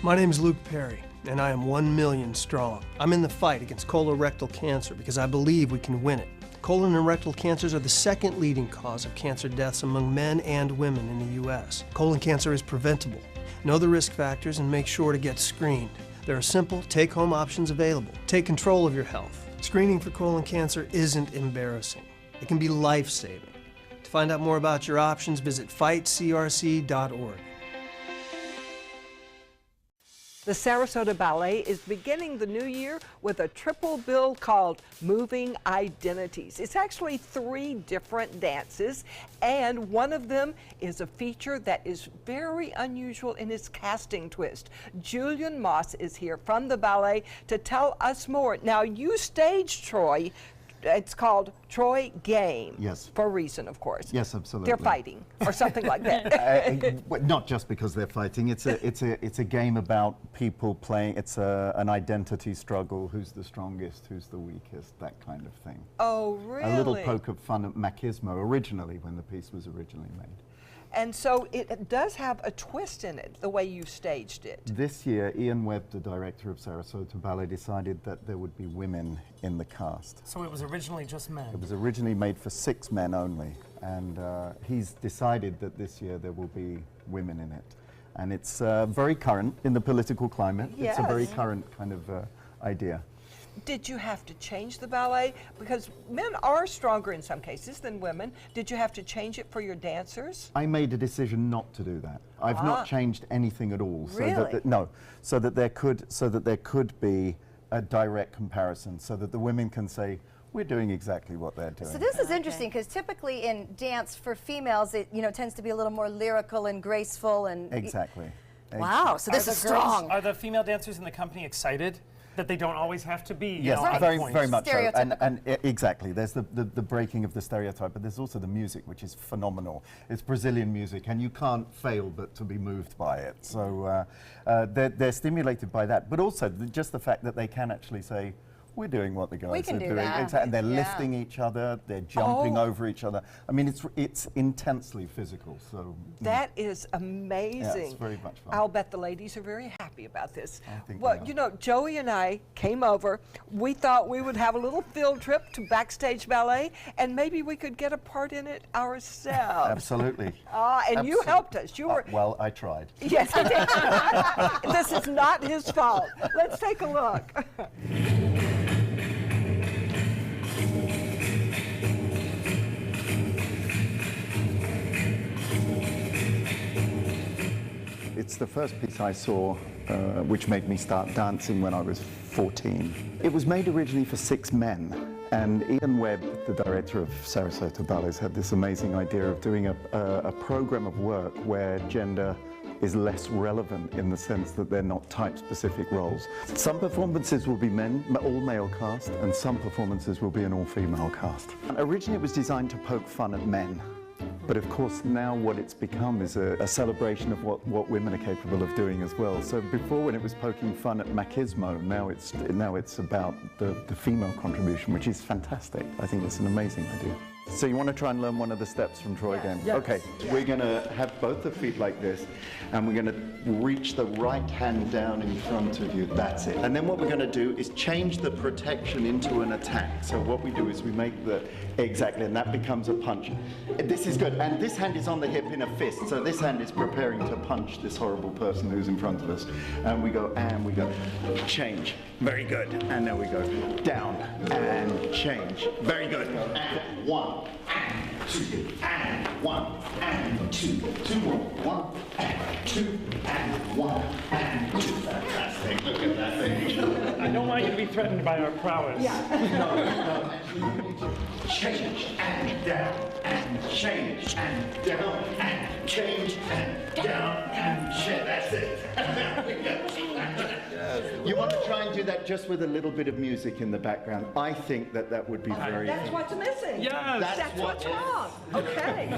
My name is Luke Perry, and I am 1 million strong. I'm in the fight against colorectal cancer because I believe we can win it. Colon and rectal cancers are the second leading cause of cancer deaths among men and women in the U.S. Colon cancer is preventable. Know the risk factors and make sure to get screened. There are simple, take-home options available. Take control of your health. Screening for colon cancer isn't embarrassing. It can be life-saving. To find out more about your options, visit fightcrc.org. The Sarasota Ballet is beginning the new year with a triple bill called Moving Identities. It's actually 3 different dances, and one of them is a feature that is very unusual in its casting twist. Julian Moss is here from the ballet to tell us more. Now, you staged Troy. It's called Troy Game. Yes. For a reason, of course. Yes, absolutely. They're fighting, or something like that. Not just because they're fighting. It's a game about people playing. It's an identity struggle. Who's the strongest? Who's the weakest? That kind of thing. Oh, really? A little poke of fun at machismo originally, when the piece was originally made. And so it does have a twist in it, the way you staged it. This year, Ian Webb, the director of Sarasota Ballet, decided that there would be women in the cast. So it was originally just men? It was originally made for 6 men only, and he's decided that this year there will be women in it. And it's very current in the political climate. Yes. It's a very current kind of idea. Did you have to change the ballet? Because men are stronger in some cases than women. Did you have to change it for your dancers? I made a decision not to do that. I've not changed anything at all. Really? So that there could be a direct comparison, so that the women can say, we're doing exactly what they're doing. So this is interesting, because typically in dance for females, it tends to be a little more lyrical and graceful and exactly. Wow, so this is strong. Are the female dancers in the company excited that they don't always have to be? Yes, very much so. And exactly, there's the breaking of the stereotype, but there's also the music, which is phenomenal. It's Brazilian music, and you can't fail but to be moved by it. So they're stimulated by that, but also just the fact that they can actually say, we're doing what the guys are doing. And they're lifting each other, they're jumping over each other. I mean, it's intensely physical. So that is amazing. Yeah, it's very much fun. I'll bet the ladies are very happy about this. I think well, you know, Joey and I came over. We thought we would have a little field trip to Backstage Ballet, and maybe we could get a part in it ourselves. Absolutely. And you helped us. You were well, I tried. Yes, I did. This is not his fault. Let's take a look. It's the first piece I saw which made me start dancing when I was 14. It was made originally for 6 men, and Ian Webb, the director of Sarasota Ballets, had this amazing idea of doing a program of work where gender is less relevant in the sense that they're not type-specific roles. Some performances will be all-male cast, and some performances will be an all-female cast. Originally it was designed to poke fun at men. But of course now what it's become is a celebration of what women are capable of doing as well. So before, when it was poking fun at machismo, now it's about the female contribution, which is fantastic. I think it's an amazing idea. So you want to try and learn one of the steps from Troy again? Yes. Okay, we're going to have both the feet like this, and we're going to reach the right hand down in front of you. That's it. And then what we're going to do is change the protection into an attack. So what we do is we make exactly, and that becomes a punch. This is good. And this hand is on the hip in a fist. So this hand is preparing to punch this horrible person who's in front of us. And we go, change. Very good. And now we go down and change. Very good. And 1, and 2, and 1, and 2. 2 more. 1, and 2, and 1, and 2. Fantastic. Look at that thing. I don't want you to be threatened by our prowess. No. Change and down and change and down and change and down and change. That's it. There we go. You want to try and do that just with a little bit of music in the background. I think that would be very. That's what's missing. Yes. That's what's wrong. Okay.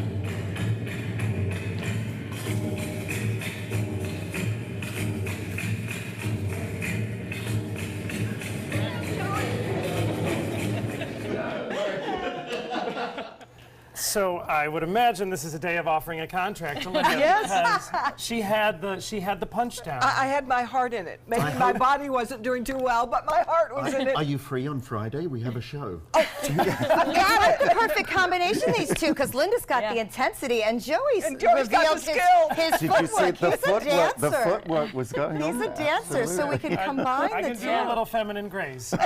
So I would imagine this is a day of offering a contract to Linda. Yes. Because she had the punch down. I had my heart in it. Maybe my body wasn't doing too well, but my heart was in it. Are you free on Friday? We have a show. Got it. The perfect combination, these two, because Linda's got the intensity and Joey's Joey's got revealed the skill. his Did you see footwork. the He's a footwork? dancer. The footwork was going on. He's a dancer, so we can combine I the can two. do a little feminine grace. But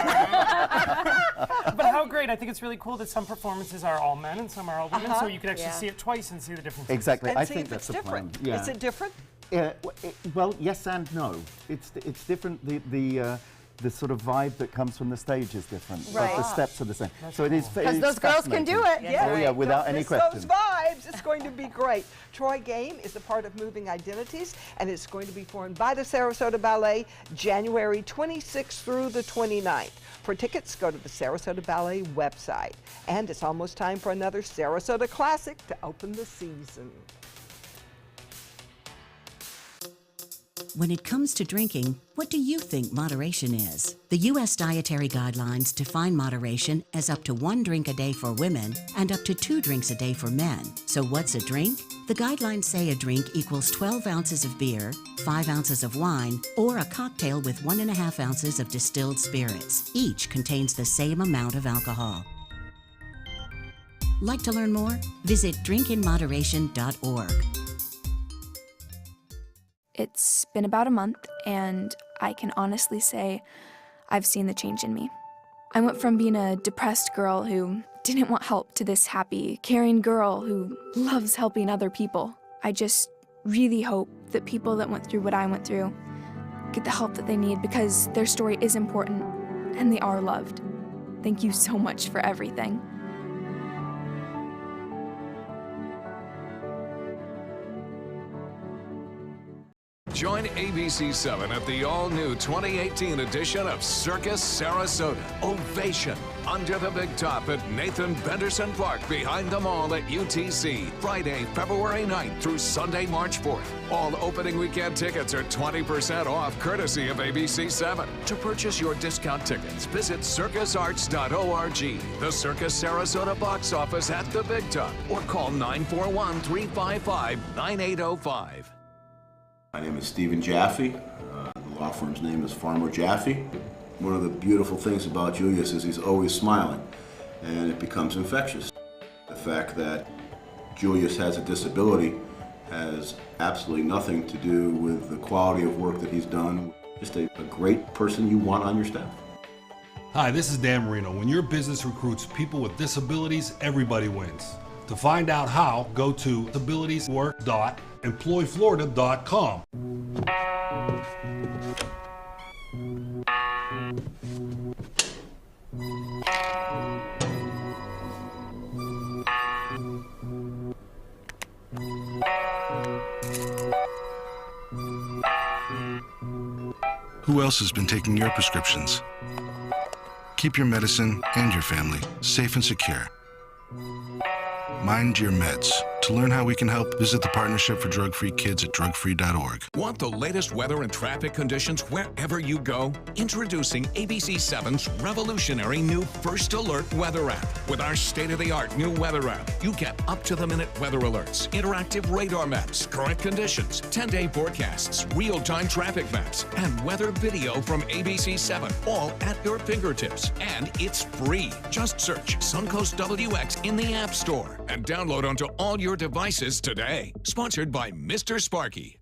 how great. I think it's really cool that some performances are all men and some are all women, so you can actually see it twice and see the difference. Exactly. And I see think if that's it's the plan. different. Yeah. Is it different? Well, yes and no. It's different. The sort of vibe that comes from the stage is different, but the steps are the same. So it is. Because those girls can do it. Yeah, Oh yeah, without any question. Those vibes. It's going to be great. Troy Game is a part of Moving Identities, and it's going to be performed by the Sarasota Ballet January 26th through the 29th. For tickets, go to the Sarasota Ballet website. And it's almost time for another Sarasota Classic to open the season. When it comes to drinking, what do you think moderation is? The U.S. Dietary Guidelines define moderation as up to 1 drink a day for women and up to 2 drinks a day for men. So what's a drink? The guidelines say a drink equals 12 ounces of beer, 5 ounces of wine, or a cocktail with 1.5 ounces of distilled spirits. Each contains the same amount of alcohol. Like to learn more? Visit drinkinmoderation.org. It's been about a month, and I can honestly say I've seen the change in me. I went from being a depressed girl who didn't want help to this happy, caring girl who loves helping other people. I just really hope that people that went through what I went through get the help that they need, because their story is important and they are loved. Thank you so much for everything. Join ABC7 at the all-new 2018 edition of Circus Sarasota. Ovation under the big top at Nathan Benderson Park behind the mall at UTC. Friday, February 9th through Sunday, March 4th. All opening weekend tickets are 20% off, courtesy of ABC7. To purchase your discount tickets, visit circusarts.org. The Circus Sarasota box office at the big top, or call 941-355-9805. My name is Stephen Jaffe. The law firm's name is Farmer Jaffe. One of the beautiful things about Julius is he's always smiling, and it becomes infectious. The fact that Julius has a disability has absolutely nothing to do with the quality of work that he's done. Just a great person you want on your staff. Hi, this is Dan Marino. When your business recruits people with disabilities, everybody wins. To find out how, go to disabilitieswork.employflorida.com. Who else has been taking your prescriptions? Keep your medicine and your family safe and secure. Mind your meds. To learn how we can help, visit the Partnership for Drug-Free Kids at drugfree.org. Want the latest weather and traffic conditions wherever you go? Introducing ABC7's revolutionary new First Alert weather app. With our state-of-the-art new weather app, you get up-to-the-minute weather alerts, interactive radar maps, current conditions, 10-day forecasts, real-time traffic maps, and weather video from ABC7, all at your fingertips. And it's free. Just search Suncoast WX in the App Store and download onto all your devices today. Sponsored by Mr. Sparky.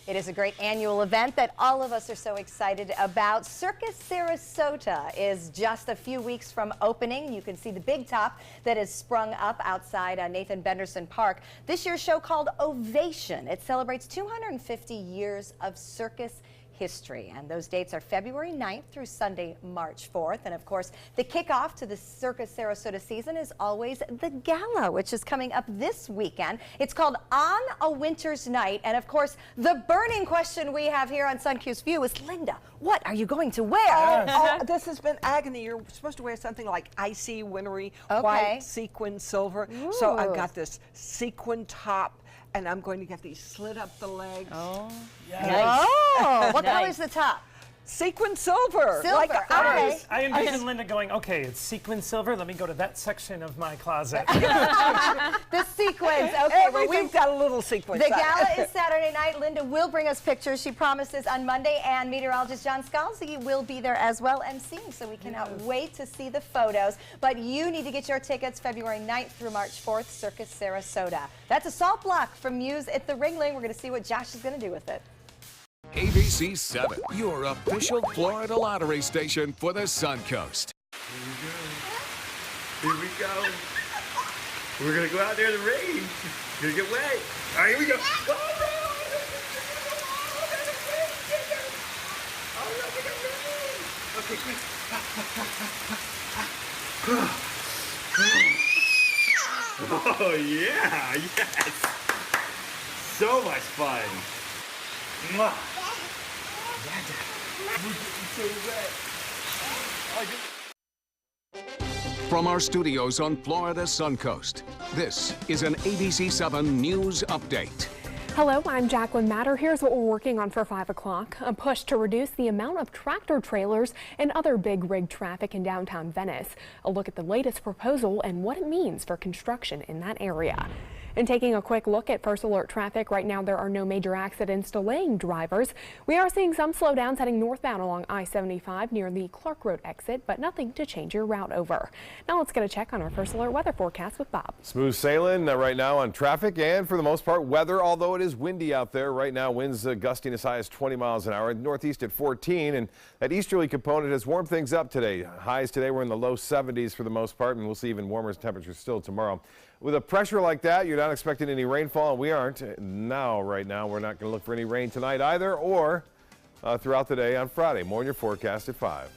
It is a great annual event that all of us are so excited about. Circus Sarasota is just a few weeks from opening. You can see the big top that is sprung up outside Nathan Benderson Park. This year's show called Ovation. It celebrates 250 years of circus history, and those dates are February 9th through Sunday, March 4th. And of course, the kickoff to the Circus Sarasota season is always the gala, which is coming up this weekend. It's called On a Winter's Night, and of course, the burning question we have here on Suncoast View is, Linda, what are you going to wear? Oh, this has been agony. You're supposed to wear something like icy, wintry, white, sequin, silver. So I've got this sequin top, and I'm going to get these slit up the legs. Oh, nice. Oh, what color is the top? Sequin silver. Silver, Like okay. I envision Linda going, okay, it's sequin silver. Let me go to that section of my closet. The sequins. Okay, everything's got a little sequin. The gala is Saturday night. Linda will bring us pictures. She promises on Monday, and meteorologist John Scalzi will be there as well emceeing, so we cannot wait to see the photos. But you need to get your tickets February 9th through March 4th, Circus Sarasota. That's a salt block from Muse at the Ringling. We're going to see what Josh is going to do with it. ABC 7, your official Florida lottery station for the Suncoast. Here we go. We're going to go out there in the rain. We're going to get wet. All right, here we go. Okay, quick. Oh, yeah. Yes. So much fun. Mwah. From our studios on Florida's Suncoast, this is an ABC 7 News Update. Hello, I'm Jacqueline Matter. Here's what we're working on for 5 o'clock. A push to reduce the amount of tractor trailers and other big rig traffic in downtown Venice. A look at the latest proposal and what it means for construction in that area. And taking a quick look at First Alert traffic, right now there are no major accidents delaying drivers. We are seeing some slowdowns heading northbound along I-75 near the Clark Road exit, but nothing to change your route over. Now let's get a check on our First Alert weather forecast with Bob. Smooth sailing right now on traffic and for the most part weather, although it is windy out there right now. Winds gusting as high as 20 miles an hour, northeast at 14, and that easterly component has warmed things up today. Highs today were in the low 70s for the most part, and we'll see even warmer temperatures still tomorrow. With a pressure like that, you're not expecting any rainfall, and we aren't. Right now, we're not going to look for any rain tonight either, or throughout the day on Friday. More in your forecast at 5.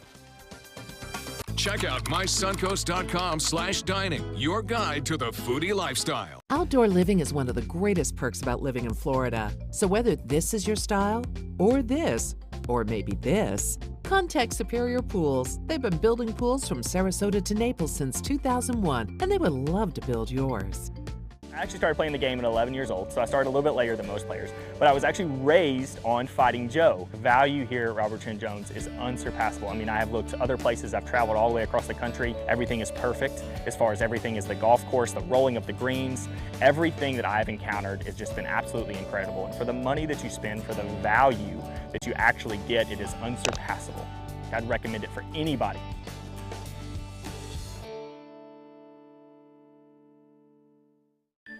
Check out mysuncoast.com/dining, your guide to the foodie lifestyle. Outdoor living is one of the greatest perks about living in Florida. So whether this is your style, or this, or maybe this, contact Superior Pools. They've been building pools from Sarasota to Naples since 2001, and they would love to build yours. I actually started playing the game at 11 years old, so I started a little bit later than most players. But I was actually raised on Fighting Joe. The value here at Robert Trent Jones is unsurpassable. I mean, I have looked to other places. I've traveled all the way across the country. Everything is perfect as far as everything is the golf course, the rolling of the greens. Everything that I've encountered has just been absolutely incredible. And for the money that you spend, for the value that you actually get, it is unsurpassable. I'd recommend it for anybody.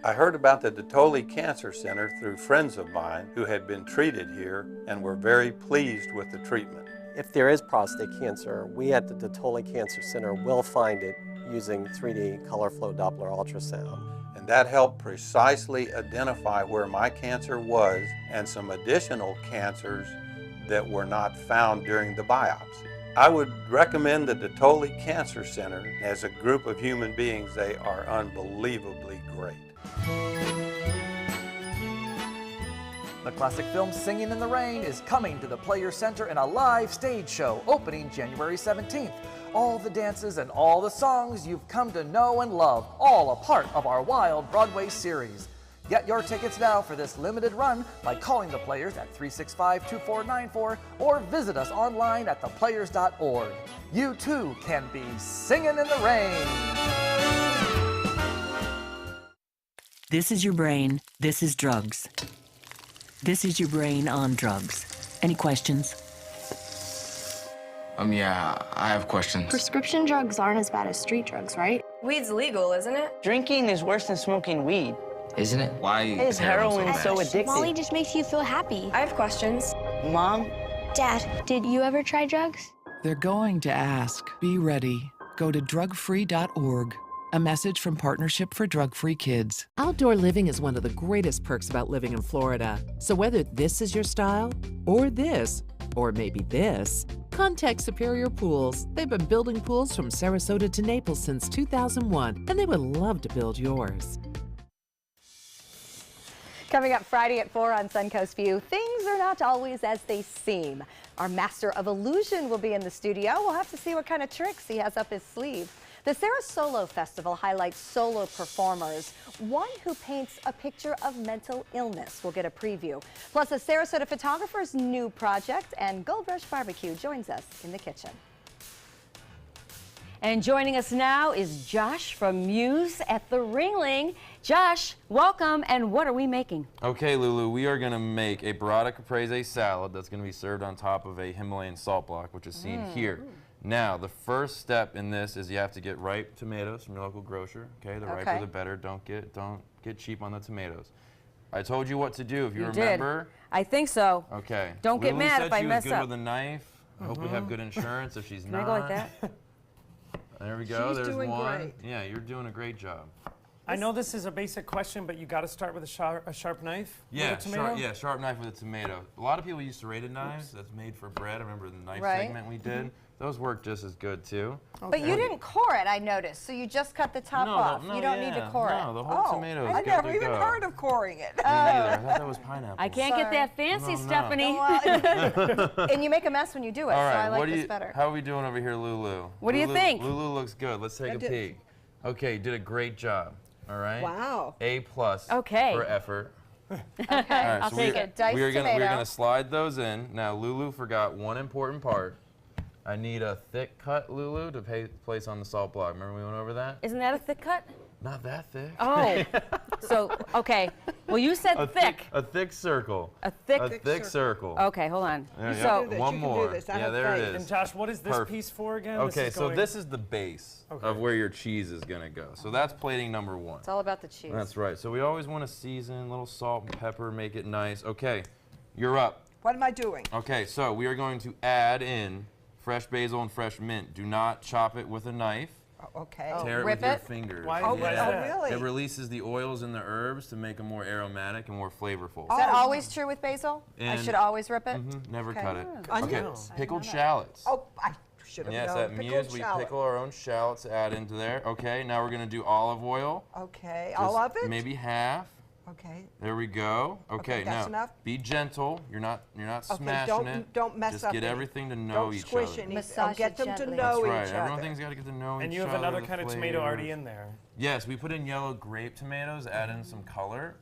I heard about the Detoli Cancer Center through friends of mine who had been treated here and were very pleased with the treatment. If there is prostate cancer, we at the Detoli Cancer Center will find it using 3D color flow Doppler ultrasound. And that helped precisely identify where my cancer was and some additional cancers that were not found during the biopsy. I would recommend the Detoli Cancer Center. As a group of human beings, they are unbelievably great. The classic film Singing in the Rain is coming to the Players Center in a live stage show opening January 17th. All the dances and all the songs you've come to know and love, all a part of our Wild Broadway series. Get your tickets now for this limited run by calling the Players at 365-2494 or visit us online at theplayers.org. You too can be singing in the rain. This is your brain. This is drugs. This is your brain on drugs. Any questions? Yeah, I have questions. Prescription drugs aren't as bad as street drugs, right? Weed's legal, isn't it? Drinking is worse than smoking weed. Isn't it? Why is heroin so addictive? Molly just makes you feel happy. I have questions. Mom? Dad, did you ever try drugs? They're going to ask. Be ready. Go to drugfree.org. A message from Partnership for Drug-Free Kids. Outdoor living is one of the greatest perks about living in Florida. So whether this is your style, or this, or maybe this, contact Superior Pools. They've been building pools from Sarasota to Naples since 2001, and they would love to build yours. Coming up Friday at 4 on Suncoast View, things are not always as they seem. Our master of illusion will be in the studio. We'll have to see what kind of tricks he has up his sleeve. The Sarasolo Festival highlights solo performers. One who paints a picture of mental illness. We'll get a preview. Plus, a Sarasota photographer's new project, and Gold Rush Barbecue joins us in the kitchen. And joining us now is Josh from Muse at the Ringling. Josh, welcome, and what are we making? Okay, Lulu, we are going to make a burrata caprese salad that's going to be served on top of a Himalayan salt block, which is seen here. Now, the first step in this is you have to get ripe tomatoes from your local grocer. Okay, the riper the better. Don't get cheap on the tomatoes. I told you what to do. If you remember. Did. I think so. Okay. Don't get mad if I mess up. Lulu said she was good with a knife. I hope we have good insurance. If she's not. Can I go like that? There we go. She's There's doing one. great. Yeah, you're doing a great job. I know this is a basic question, but you got to start with a sharp knife. Yeah, with a tomato? sharp knife with a tomato. A lot of people use serrated knives. That's made for bread. I remember the knife Right. segment we did. Those work just as good too. But you didn't core it, I noticed, so you just cut the top off. You don't need to core it. No, the whole tomato is I good never to even go. heard of coring it. Me neither. I thought that was pineapple. I can't get that fancy, No. Stephanie. And you make a mess when you do it, All right, so I like what do this you, better. how are we doing over here, Lulu? What do you think? Lulu looks good. Let's take a peek. Okay, you did a great job. All right. Wow. A+ Okay. for effort. Okay, All right, I'll so take it. Diced we're tomato. gonna slide those in. Now, Lulu forgot one important part. I need a thick cut, Lulu, to place on the salt block. Remember we went over that? Isn't that a thick cut? Not that thick. Oh, so, okay. Well, you said thick. A thick circle. A thick circle. Okay, hold on. There you can go. do this. One You can more. do this. I Yeah, have there faith. it is. And Josh, what is this Perfect. piece for again? Okay, so this is the base Okay. of where your cheese is gonna go. So that's plating number one. It's all about the cheese. That's right. So we always want to season, a little salt and pepper, make it nice. Okay, you're up. What am I doing? Okay, so we are going to add in fresh basil and fresh mint. Do not chop it with a knife. Okay. Tear it rip with your it? fingers. Why Oh, is that? really? It releases the oils and the herbs to make them more aromatic and more flavorful. Is that always true with basil? I And- should always rip it? Never Okay. cut it. Onions? Okay, pickled shallots. Oh, I should have Yes, known. at Pickled Muse, we shallot. pickle our own shallots to add into there. Okay, now we're going to do olive oil. Okay, Just all of it? Maybe half. Okay. There we go. Okay, that's now enough? be gentle. You're not Okay, smashing it. don't mess Just up get any. everything to know Don't each squish other. anything. Massage Get it them to gently. know That's right. each other. Everything's got to get to know And each you other. have another the kind of tomato already flavors. in there. Yes, we put in yellow grape tomatoes, add in some color,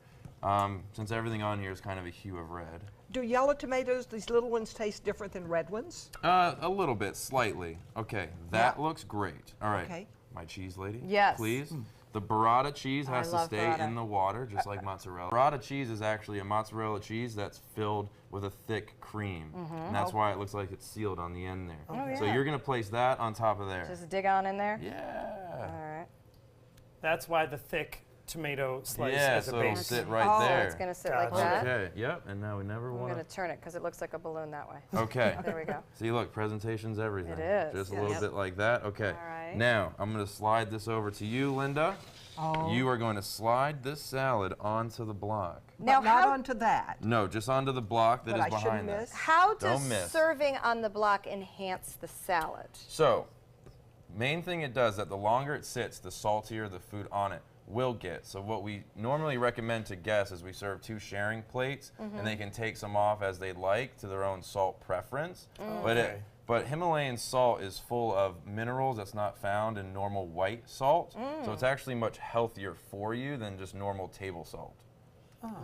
since everything on here is kind of a hue of red. Do yellow tomatoes, these little ones, taste different than red ones? A little bit, slightly. Okay, that Yeah. looks great. All right, Okay. my cheese lady. Yes. Please. The burrata cheese I has to love stay burrata. in the water, just like mozzarella. Burrata cheese is actually a mozzarella cheese that's filled with a thick cream. And that's why it looks like it's sealed on the end there. Oh, So yeah. you're going to place that on top of there. Just dig on in there? Yeah. All right. That's why the thick tomato slice Yeah, as a so it'll base. sit right Oh, there. it's going to sit like Gotcha. that? Okay, yep, and now we never I'm want going to turn it because it looks like a balloon that way. Okay. There we go. See, look, presentation's everything. It is, Just a yes. little Yep. bit like that. Okay. All right. Now, I'm going to slide this over to you, Linda. Oh. You are going to slide this salad onto the block. Now, But not how, onto that. No, just onto the block that But is I shouldn't behind miss? that. how does Don't miss. serving on the block enhance the salad? So, main thing it does that the longer it sits, the saltier the food on it will get. So what we normally recommend to guests is we serve 2 sharing plates, and they can take some off as they like to their own salt preference. But Himalayan salt is full of minerals that's not found in normal white salt. So it's actually much healthier for you than just normal table salt.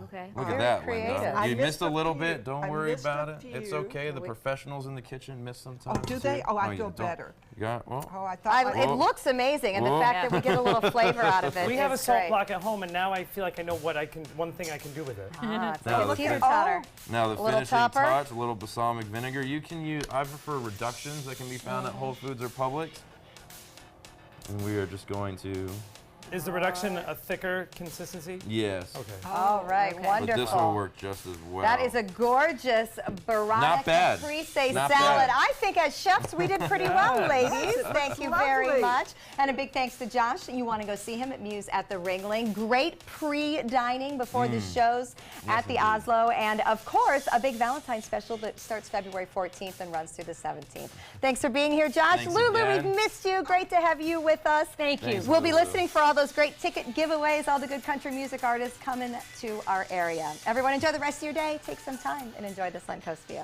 Okay. Look at that, creative. Linda. You missed a little bit. Don't I worry missed a about it. It's few. okay. The professionals in the kitchen miss sometimes. Oh, do they? Oh, I you feel don't. better. You got, well, Oh, I thought It looks amazing, and the Whoa. fact that we get a little flavor out of it We have a is salt great. block at home, and now I feel like I know one thing I can do with it. It's Now like the a teeter fin- totter. Now the A little finishing topper. touch, a little balsamic vinegar. You can use, I prefer reductions that can be found at Whole Foods or Publix. And we are just going to, Is the reduction a thicker consistency? yes. Okay. All right, But wonderful. this will work just as well. That is a gorgeous Barada Not bad. caprese Not salad. bad. I think as chefs we did pretty well, ladies. Thank you very lovely. much. And a big thanks to Josh. You want to go see him at Muse at the Ringling. Great pre-dining before the shows at the Oslo. And of course, a big Valentine's special that starts February 14th and runs through the 17th. Thanks for being here, Josh. Thanks Lulu, again. we've missed you. Great to have you with us. Thank you. Thanks, We'll be Lulu. listening for all those great ticket giveaways, all the good country music artists coming to our area. Everyone enjoy the rest of your day. Take some time and enjoy the Suncoast view.